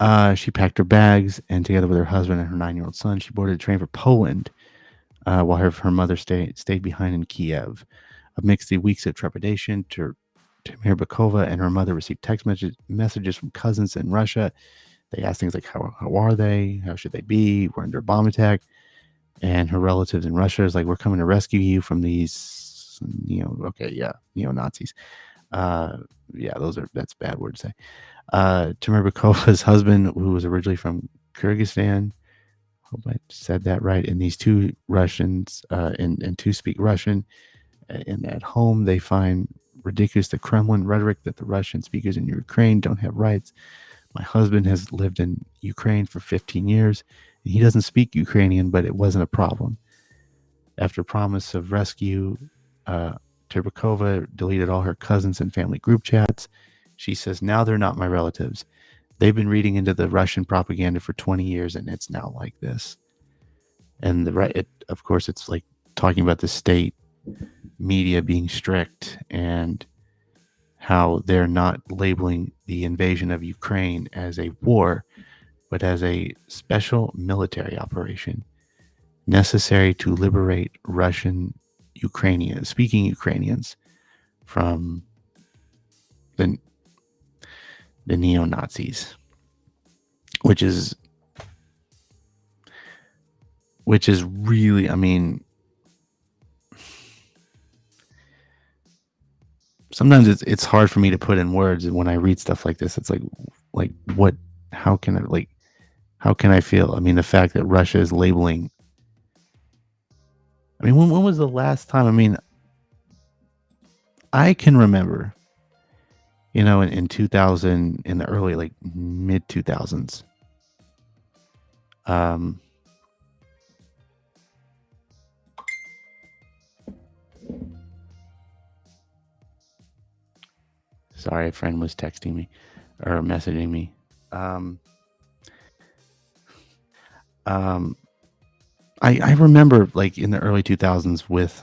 yet. She packed her bags, and together with her husband and her 9-year-old son, she boarded a train for Poland, while her mother stayed behind in Kiev. Amidst the weeks of trepidation, Mirbakova and her mother received text messages from cousins in Russia. They asked things like, how are they? How should they be? We're under a bomb attack. And her relatives in Russia is like, we're coming to rescue you from these, neo-Nazis. Yeah, that's a bad word to say. Mirbakakova's husband, who was originally from Kyrgyzstan, hope I said that right, and these two Russians, and two speak Russian. And at home, they find ridiculous the Kremlin rhetoric that the Russian speakers in Ukraine don't have rights. My husband has lived in Ukraine for 15 years, and he doesn't speak Ukrainian, but it wasn't a problem. After promise of rescue, Terbakova deleted all her cousins and family group chats. She says, now they're not my relatives. They've been reading into the Russian propaganda for 20 years, and it's now like this. And of course, it's like talking about the state media being strict and how they're not labeling the invasion of Ukraine as a war, but as a special military operation necessary to liberate speaking Ukrainians from the neo-Nazis, which is really, I mean, sometimes it's hard for me to put in words, and when I read stuff like this, it's like what, how can I feel? I mean, the fact that Russia is labeling, I mean, when was the last time? I mean, I can remember, in 2000, in the early, like mid 2000s, sorry, a friend was texting me or messaging me. I remember, like, in the early 2000s with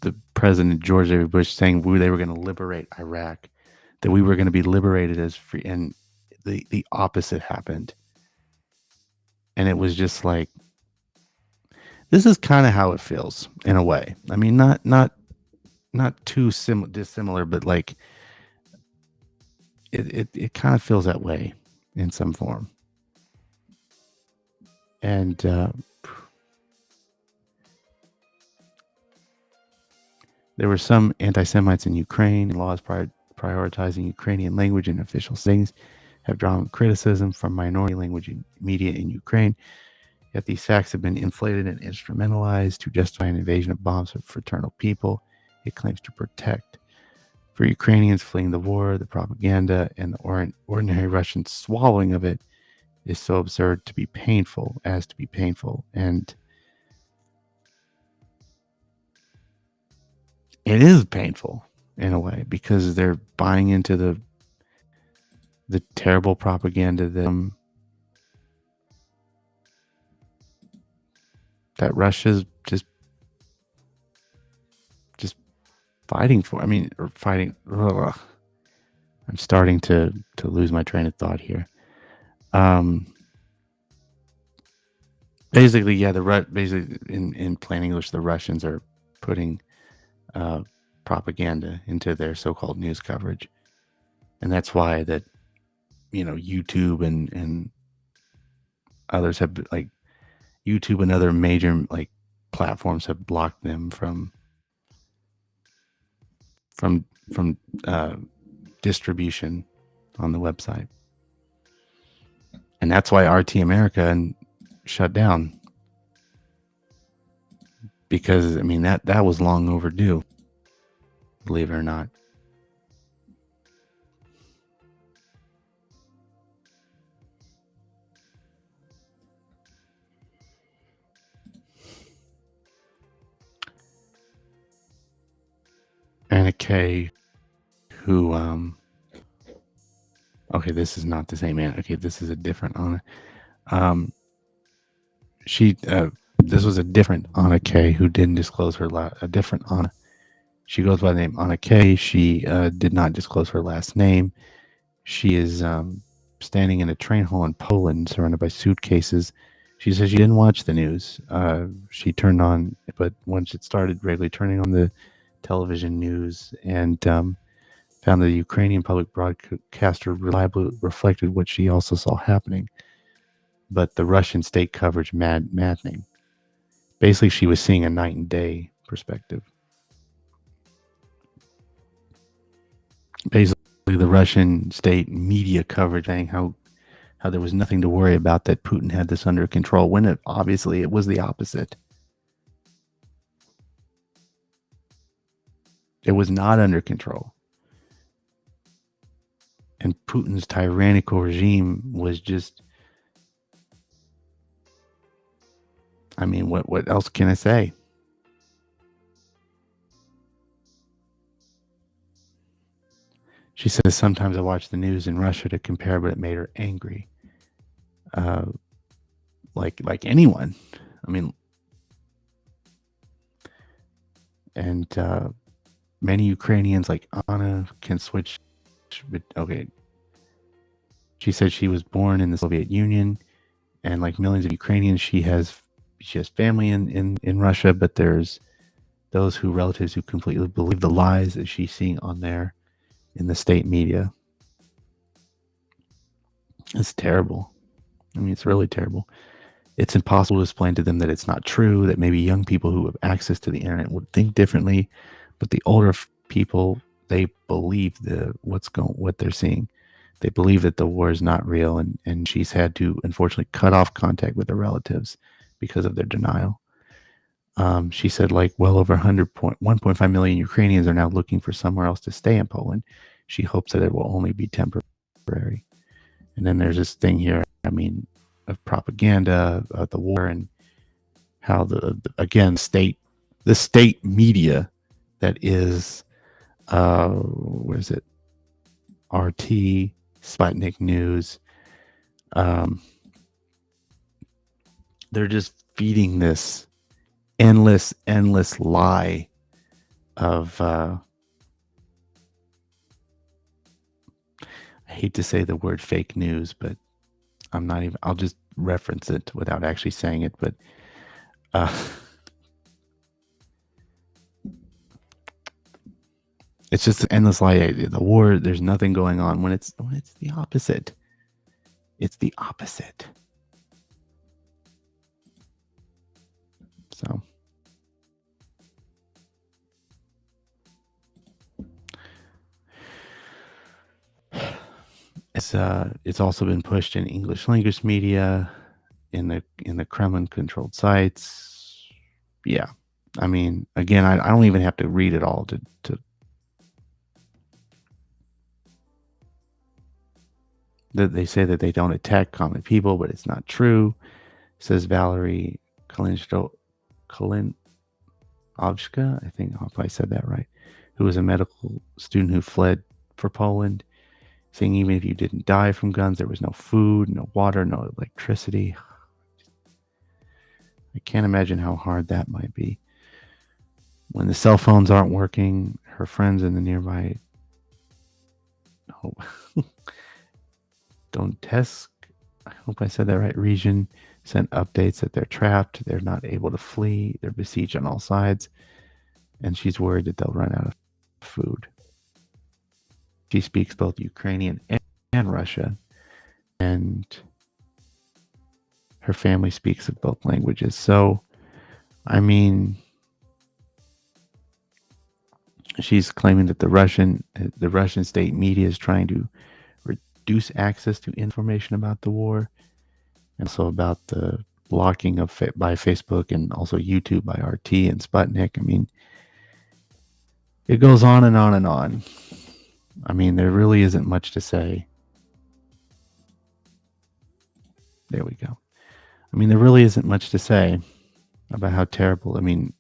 the President George W. Bush saying they were going to liberate Iraq, that we were going to be liberated as free, and the opposite happened. And it was just like, this is kind of how it feels in a way. I mean, not too dissimilar, but like it kind of feels that way in some form. And there were some anti-Semites in Ukraine. Laws prioritizing Ukrainian language in official things have drawn criticism from minority language media in Ukraine. Yet these facts have been inflated and instrumentalized to justify an invasion of bombs of fraternal people it claims to protect. For Ukrainians fleeing the war, the propaganda and the ordinary Russian swallowing of it is so absurd to be painful as to be painful. And it is painful in a way, because they're buying into the terrible propaganda that Russia's just fighting for. I mean, or fighting. Ugh. I'm starting to lose my train of thought here. Basically, yeah, basically in plain English, the Russians are putting propaganda into their so-called news coverage, and that's why that YouTube and Others have like YouTube and other major like platforms have blocked them from uh, distribution on the website, and that's why RT America shut down, because I mean that was long overdue, believe it or not. Anna Kay, who okay, this is not the same Anna. Okay, this is a different Anna. She this was a different Anna Kay who didn't disclose her a different Anna. She goes by the name Anna Kay. She did not disclose her last name. She is standing in a train hall in Poland, surrounded by suitcases. She says she didn't watch the news. She turned on, but once it started regularly turning on the television news, and found that the Ukrainian public broadcaster reliably reflected what she also saw happening, but the Russian state coverage maddening. Basically, she was seeing a night and day perspective. Basically, the Russian state media coverage saying how there was nothing to worry about, that Putin had this under control, when obviously it was the opposite. It was not under control. And Putin's tyrannical regime was just, I mean, what else can I say? She says, sometimes I watch the news in Russia to compare, but it made her angry. Like anyone. I mean, and many Ukrainians like Anna can switch. Okay. She said she was born in the Soviet Union, and like millions of Ukrainians, she has family in Russia, but there's those relatives who completely believe the lies that she's seeing on there in the state media. It's terrible. I mean, it's really terrible. It's impossible to explain to them that it's not true, that maybe young people who have access to the internet would think differently, but the older people, they believe what they're seeing. They believe that the war is not real, and she's had to, unfortunately, cut off contact with her relatives because of their denial. She said like well over 1.5 million Ukrainians are now looking for somewhere else to stay in Poland. She hopes that it will only be temporary. And then there's this thing here, I mean, of propaganda, the war, and how again, the state media that is, where is it? RT, Sputnik News. They're just feeding this endless lie of, I hate to say the word fake news, but I'll just reference it without actually saying it, but it's just an endless lie. The war, there's nothing going on, when it's the opposite. It's the opposite. So it's also been pushed in English language media, in the Kremlin controlled sites. Yeah. I mean, again, I don't even have to read it all to that they say that they don't attack common people, but it's not true, says Valerie Kalinowska, I think I hope I said that right, who was a medical student who fled for Poland, saying even if you didn't die from guns, there was no food, no water, no electricity. I can't imagine how hard that might be. When the cell phones aren't working, her friends in the nearby Donetsk, I hope I said that right, region sent updates that they're trapped, they're not able to flee, they're besieged on all sides, and she's worried that they'll run out of food. She speaks both Ukrainian and Russian, and her family speaks of both languages. So, I mean, she's claiming that the Russian state media is trying to reduce access to information about the war, and also about the blocking of by Facebook and also YouTube by RT and Sputnik. I mean, it goes on and on and on. I mean, there really isn't much to say. There we go. I mean, there really isn't much to say about how terrible. I mean,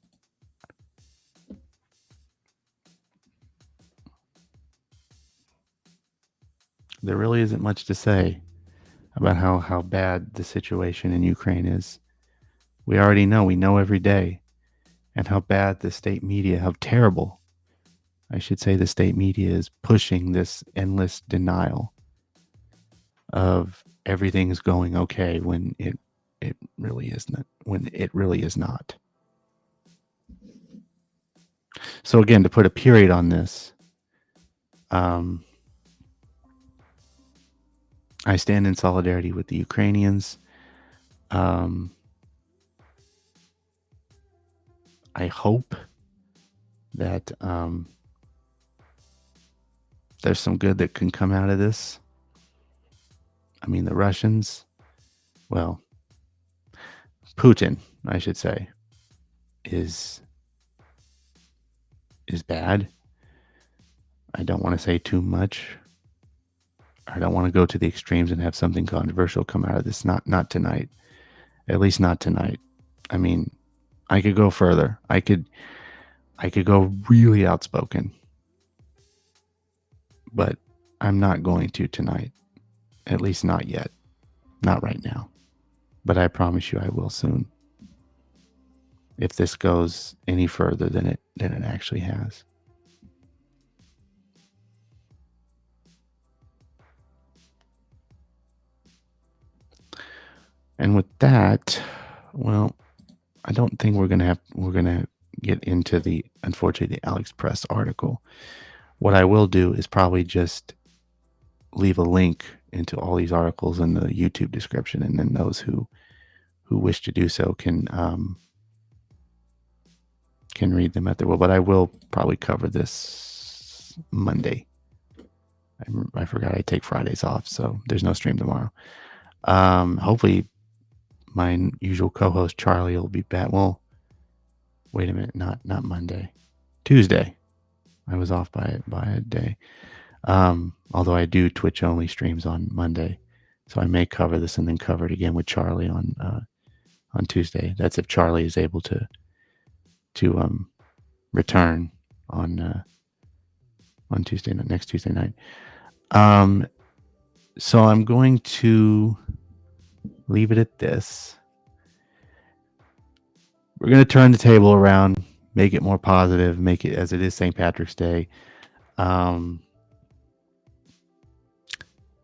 there really isn't much to say about how bad the situation in Ukraine is. We already know. We know every day. And how bad the state media, how terrible, I should say, the state media is pushing this endless denial of everything's going okay when it really isn't. When it really is not. So again, to put a period on this, I stand in solidarity with the Ukrainians. I hope that there's some good that can come out of this. I mean, the Russians, well, Putin, I should say, is bad. I don't want to say too much. I don't want to go to the extremes and have something controversial come out of this. Not tonight. At least not tonight. I mean, I could go further. I could go really outspoken. But I'm not going to tonight. At least not yet. Not right now. But I promise you I will soon. If this goes any further than it actually has. And with that, well, I don't think we're gonna get into the, unfortunately, the Alex Press article. What I will do is probably just leave a link into all these articles in the YouTube description, and then those who wish to do so can read them at their will. But I will probably cover this Monday. I forgot I take Fridays off, so there's no stream tomorrow. Hopefully my usual co-host Charlie will be back. Well, wait a minute, not Monday, Tuesday. I was off by a day. Although I do Twitch only streams on Monday, so I may cover this and then cover it again with Charlie on Tuesday. That's if Charlie is able to return on Tuesday, next Tuesday night. So I'm going to leave it at this. We're going to turn the table around, make it more positive, make it as it is St. Patrick's Day.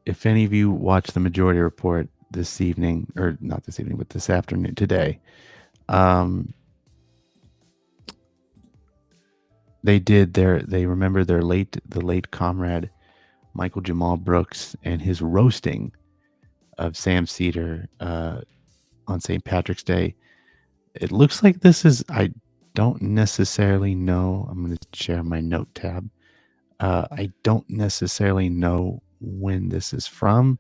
If any of you watch the Majority Report this evening, or not this evening, but this afternoon, today, they remember the late comrade Michael Jamal Brooks and his roasting of Sam Cedar on St. Patrick's Day. It looks like this is, I don't necessarily know. I'm going to share my note tab. I don't necessarily know when this is from,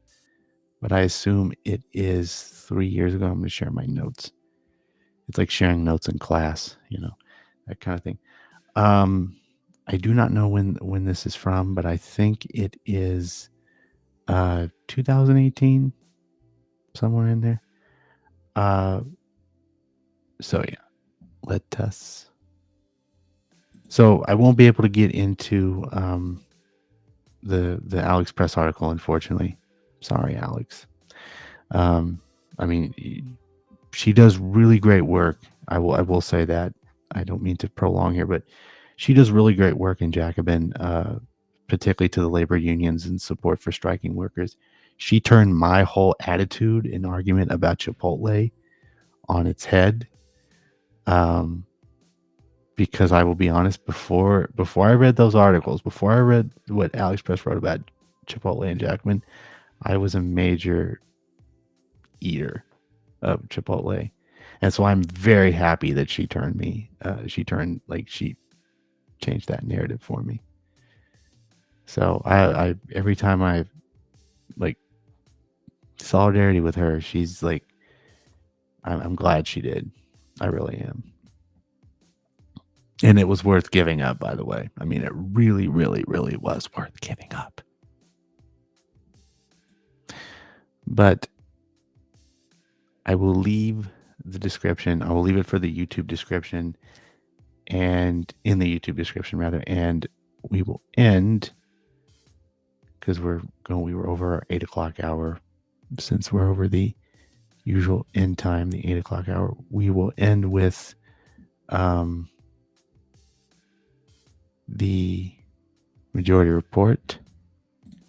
but I assume it is 3 years ago. I'm going to share my notes. It's like sharing notes in class, that kind of thing. I do not know when this is from, but I think it is 2018, somewhere in there. So yeah, let us. So I won't be able to get into the Alex Press article, unfortunately. Sorry, Alex. I mean, she does really great work. I will say that. I don't mean to prolong here, but she does really great work in Jacobin, particularly to the labor unions and support for striking workers. She turned my whole attitude and argument about Chipotle on its head. Because I will be honest, before I read those articles, before I read what Alex Press wrote about Chipotle and Jacobin, I was a major eater Chipotle. And so I'm very happy that she changed that narrative for me. So I every time I like solidarity with her, she's like, I'm glad she did. I really am. And it was worth giving up, by the way. I mean, it really, really, really was worth giving up. But I will leave the description. I will leave it for the YouTube description, and in the YouTube description rather. And we will end, because we were over our 8 o'clock hour. Since we're over the usual end time, the 8 o'clock hour, we will end with the Majority Report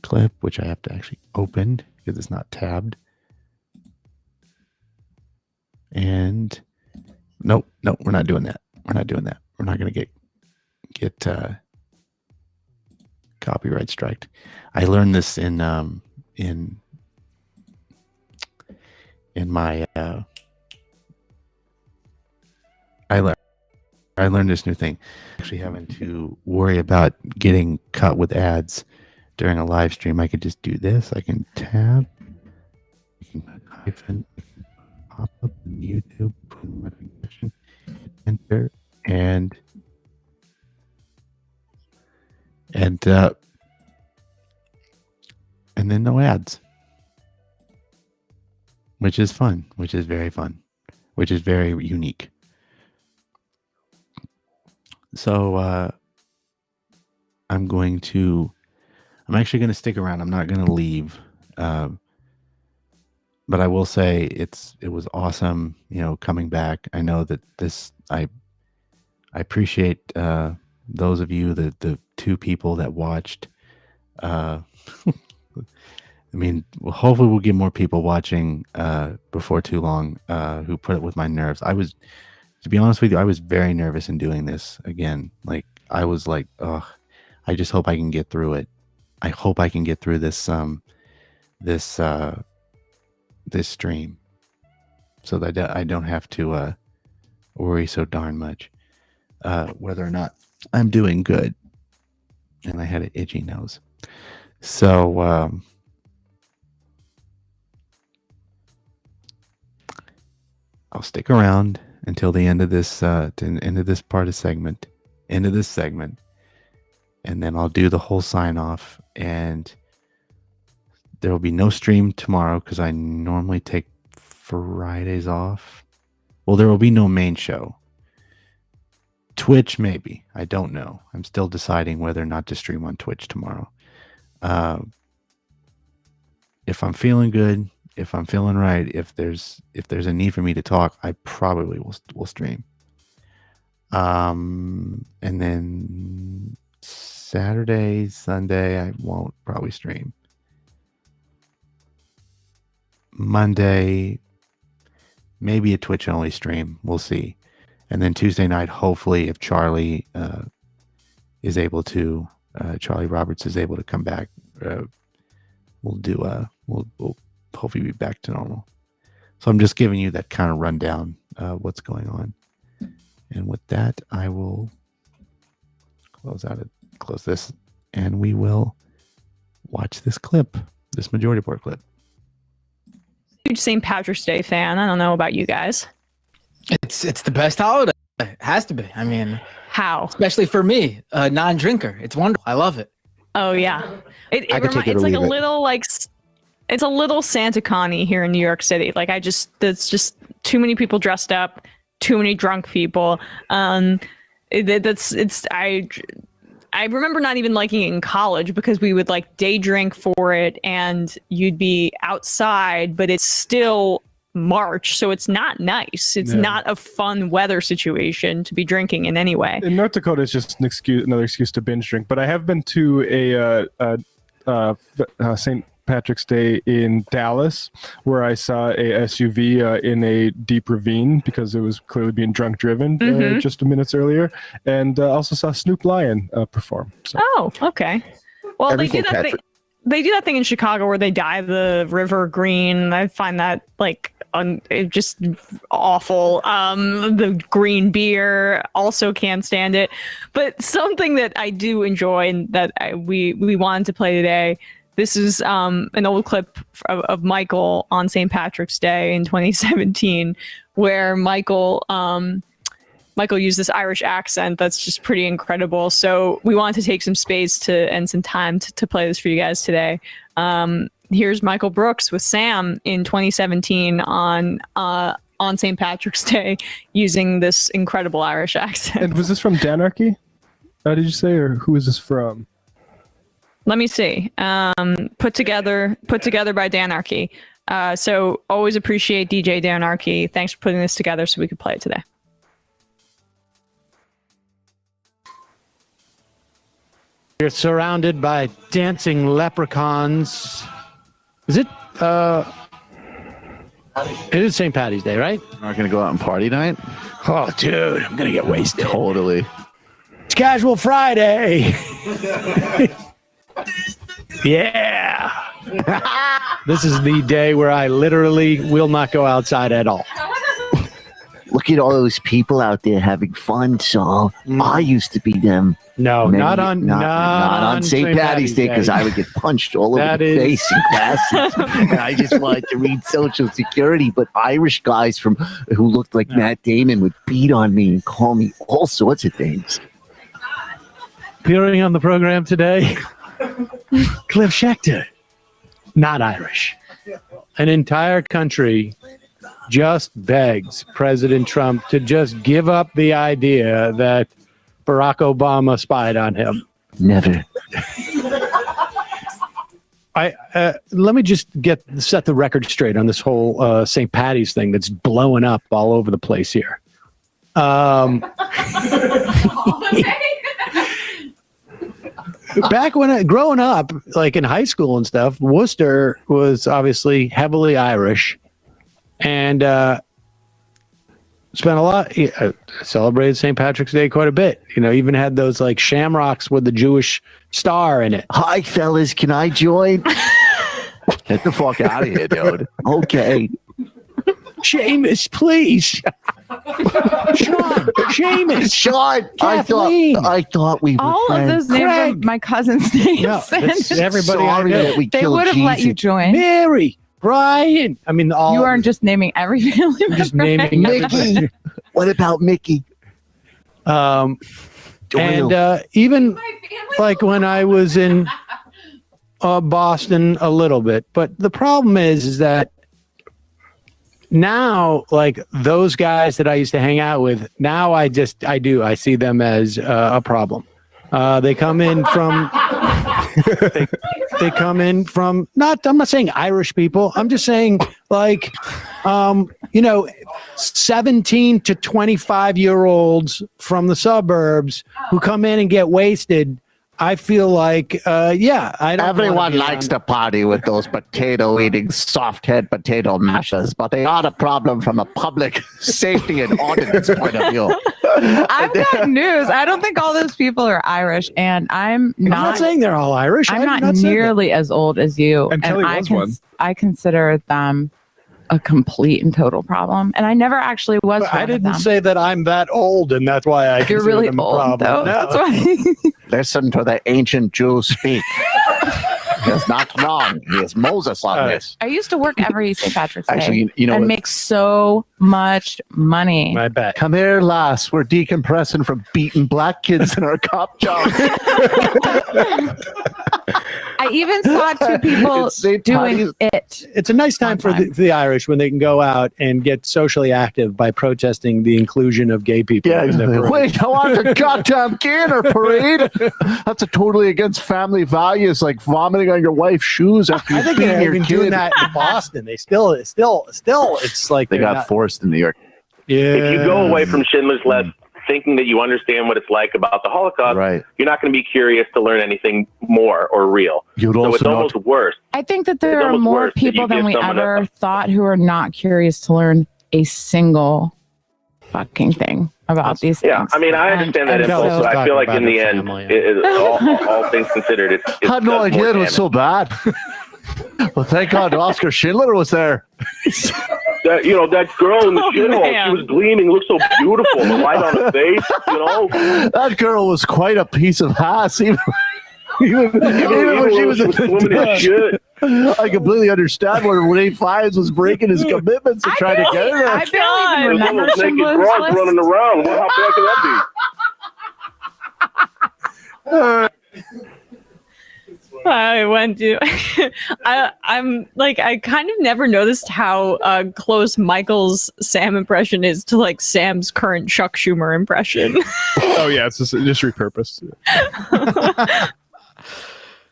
clip, which I have to actually open because it's not tabbed. And nope, we're not doing that. We're not going to get copyright striked. I learned this in my I learned this new thing, actually having to worry about getting cut with ads during a live stream. I could just do this. I can tab, hyphen, pop up in YouTube, enter, and then no ads, which is fun, which is very fun, which is very unique. So I'm actually going to stick around. I'm not going to leave. But I will say it was awesome, coming back. I know that I appreciate those of you, the 2 people that watched. I mean, hopefully we'll get more people watching before too long who put up with my nerves. To be honest with you, I was very nervous in doing this again. Like, I was like, oh, I just hope I can get through it. I hope I can get through this this stream, so that I don't have to worry so darn much whether or not I'm doing good. And I had an itchy nose, so I'll stick around until the end of this segment, and then I'll do the whole sign off, and there will be no stream tomorrow because I normally take Fridays off. Well, there will be no main show. Twitch, maybe. I don't know. I'm still deciding whether or not to stream on Twitch tomorrow. If I'm feeling good, if I'm feeling right, if there's a need for me to talk, I probably will stream. And then Saturday, Sunday, I won't probably stream. Monday, maybe a Twitch only stream. We'll see. And then Tuesday night, hopefully, if Charlie is able to, Charlie Roberts is able to come back, we'll hopefully be back to normal. So I'm just giving you that kind of rundown of what's going on. And with that, I will close this, and we will watch this clip, this Majority Report clip. Huge St. Patrick's Day fan. I don't know about you guys. It's the best holiday. It has to be. I mean, how? Especially for me, a non-drinker. It's wonderful. I love it. Oh yeah, it's like a little it's a little Santa Con-y here in New York City. Like it's just too many people dressed up, too many drunk people. I remember not even liking it in college because we would like day drink for it, and you'd be outside, but it's still March, so it's not nice. It's not a fun weather situation to be drinking in any way. In North Dakota, it's just another excuse to binge drink. But I have been to a St. Patrick's Day in Dallas, where I saw a SUV in a deep ravine because it was clearly being drunk driven just minutes earlier, and also saw Snoop Lion perform. So. Oh, okay. Well, they do that thing in Chicago where they dye the river green. I find that like just awful. The green beer, also can't stand it. But something that I do enjoy and that we wanted to play today. This is an old clip of Michael on St. Patrick's Day in 2017, where Michael used this Irish accent that's just pretty incredible. So we wanted to take some space and some time to play this for you guys today. Here's Michael Brooks with Sam in 2017 on St. Patrick's Day using this incredible Irish accent. And was this from Danarchy? Did you say, or who is this from? Let me see. Put together by Danarchy. So always appreciate DJ Danarchy. Thanks for putting this together so we could play it today. You're surrounded by dancing leprechauns. Is it? It is St. Patty's Day, right? Aren't gonna go out and party tonight? Oh, dude, I'm gonna get wasted. Totally. It's Casual Friday. Yeah. This is the day where I literally will not go outside at all. Look at all those people out there having fun, Saul. I used to be them. No, not on St. Patty's Day, because I would get punched all over the face in classes. And I just wanted to read Social Security, but Irish guys who looked like Matt Damon would beat on me and call me all sorts of things. Appearing on the program today, Cliff Schechter, not Irish. An entire country just begs President Trump to just give up the idea that Barack Obama spied on him. Never. Let me just set the record straight on this whole St. Patty's thing that's blowing up all over the place here. Back when growing up, like in high school and stuff, Worcester was obviously heavily Irish, and spent a lot. Celebrated St. Patrick's Day quite a bit. You know, even had those like shamrocks with the Jewish star in it. Hi, fellas, can I join? Get the fuck out of here, dude. Okay. Seamus, please. Sean, Seamus. Sean, Kathleen. I thought we were all friends. of those names Craig. are my cousin's names. No, it's everybody I Sorry know. that we They killed would have let you Jesus. join. Mary, Brian. I mean, all You aren't just naming every family member. just naming Mickey. What about Mickey? And Doyle. even like when I was in Boston a little bit, but the problem is that now, like those guys that I used to hang out with, now I see them as a problem. They come in from, they come in from I'm not saying Irish people. I'm just saying like, 17 to 25-year-olds from the suburbs who come in and get wasted. I feel like, I don't. Everyone likes to party with those potato-eating, soft-head potato mashers, but they are a problem from a public safety and ordinance point of view. I've got news. I don't think all those people are Irish, and I'm not saying they're all Irish. I'm not nearly as old as you, And Kelly was one. I consider them a complete and total problem, and I never actually was. But one I of didn't them. say that I'm that old, and that's why I You're consider really them a old, problem. though. No. That's why. Listen to the ancient Jews speak. He's not wrong. He is Moses on this. I used to work every St. Patrick's Day Actually, you know and what? make so much money. I bet. Come here, lass. We're decompressing from beating black kids in our cop job. I even saw two people It's St. doing it. It's a nice time for the Irish when they can go out and get socially active by protesting the inclusion of gay people. Yeah, in their parade. wait, I want the goddamn gainer parade. That's totally against family values, like vomiting on your wife's shoes after I you think beat they're your even kid. doing that in Boston. They still, it's like They they're got not- forced in New York. Yeah. If you go away from Schindler's List thinking that you understand what it's like about the Holocaust, Right. you're not going to be curious to learn anything more or real. You'd So also it's almost worse. I think that there It's are almost more worse that you people than give we someone ever thought who are not curious to learn a single fucking thing about these things. Yeah, I mean, I understand that And impulse. so- I feel like Talking in the about end, her family. all things considered, it's I had no does more idea it was damage. so bad. Well, thank God Oscar Schindler was there. that girl in the shithole, she was gleaming, looked so beautiful, the light on her face, That girl was quite a piece of ass, even when she was swimming in shit. I completely understand when Ray Fives was breaking his commitments and trying to get her there. I barely even There's remember almost naked Schindler's broads List. running around. Well, how bad can that be? I went to. I'm like, I kind of never noticed how close Michael's Sam impression is to like Sam's current Chuck Schumer impression. Oh yeah, it's just repurposed.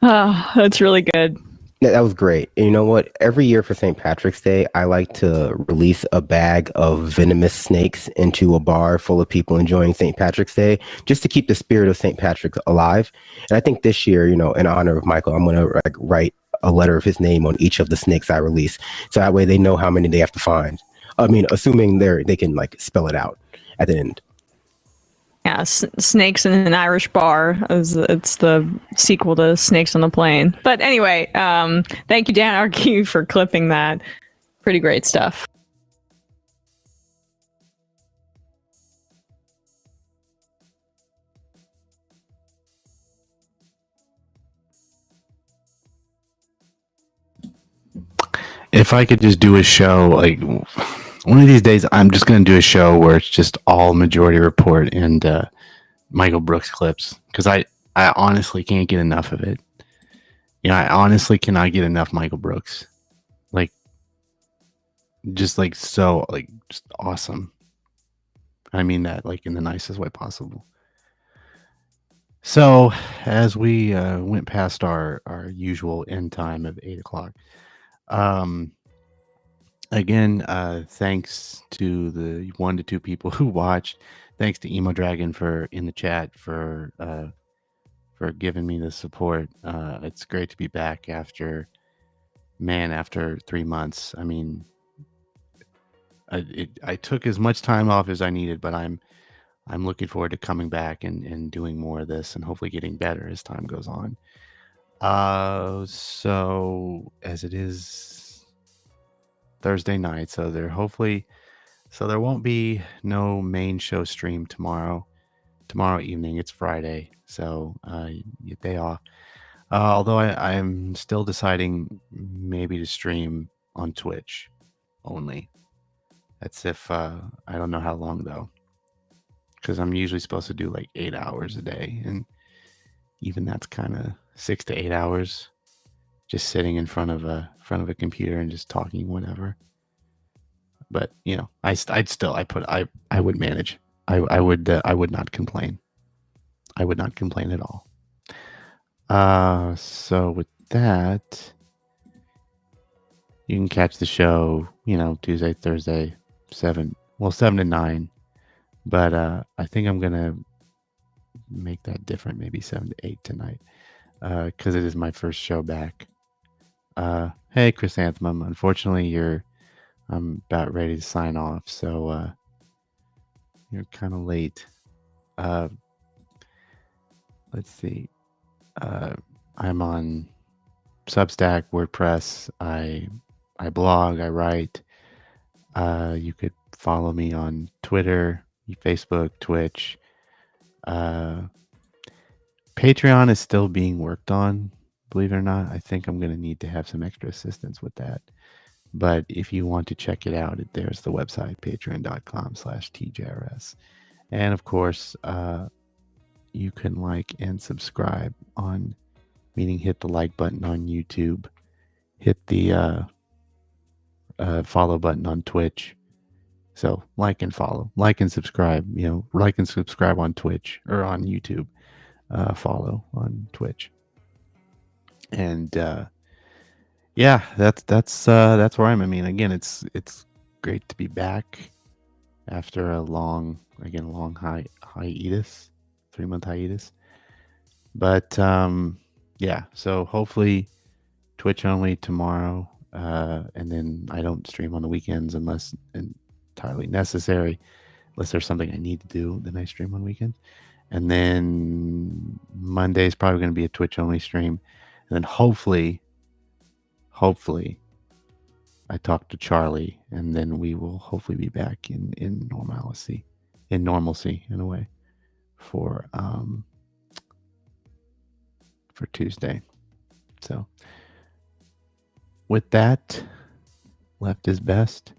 Oh, that's really good. That was great. And you know what? Every year for St. Patrick's Day, I like to release a bag of venomous snakes into a bar full of people enjoying St. Patrick's Day, just to keep the spirit of St. Patrick alive. And I think this year, in honor of Michael, I'm going to write a letter of his name on each of the snakes I release. So that way they know how many they have to find. I mean, assuming they can spell it out at the end. Yeah, Snakes in an Irish Bar. It's the sequel to Snakes on the Plane. But anyway, thank you, Dan Archie, for clipping that. Pretty great stuff. If I could just do a show, like one of these days, I'm just going to do a show where it's just all Majority Report and Michael Brooks clips, because I honestly can't get enough of it. I honestly cannot get enough Michael Brooks. Just awesome. I mean that in the nicest way possible. So as we went past our usual end time of 8:00, again, thanks to the 1 to 2 people who watched. Thanks to Emo Dragon in the chat for giving me the support. It's great to be back after 3 months. I mean, I took as much time off as I needed, but I'm looking forward to coming back and doing more of this and hopefully getting better as time goes on. So as it is Thursday night, so there won't be no main show stream tomorrow evening. It's Friday, so your day off. Although I'm still deciding maybe to stream on Twitch only. That's if I don't know how long though, because I'm usually supposed to do 8 hours a day, and even that's kind of 6 to 8 hours just sitting in front of a computer and just talking whatever. But I would manage. I would not complain. I would not complain at all. So with that, you can catch the show, Tuesday, Thursday, 7 to 9. But I think I'm gonna make that different, maybe 7 to 8 tonight, because it is my first show back. Hey, Chrysanthemum. Unfortunately, I'm about ready to sign off, so you're kind of late. Let's see. I'm on Substack, WordPress. I blog. I write. You could follow me on Twitter, Facebook, Twitch. Patreon is still being worked on, believe it or not. I think I'm going to need to have some extra assistance with that. But if you want to check it out, there's the website, patreon.com/TJRS. And of course, you can like and subscribe meaning hit the like button on YouTube, hit the follow button on Twitch. So like and follow, like and subscribe, like and subscribe on Twitch or on YouTube, follow on Twitch. And yeah, that's where I'm. I mean, again, it's great to be back after a long hiatus, 3-month hiatus. But yeah, so hopefully Twitch only tomorrow, and then I don't stream on the weekends unless entirely necessary. Unless there's something I need to do, then I stream on weekends. And then Monday is probably going to be a Twitch only stream, and then hopefully I talked to Charlie, and then we will hopefully be back in normalcy in a way for Tuesday. So with that, left is best.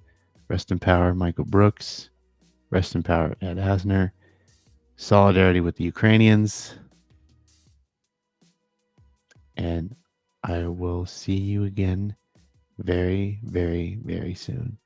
Rest in power, Michael Brooks. Rest in power, Ed Asner. Solidarity with the Ukrainians. And I will see you again very, very, very soon.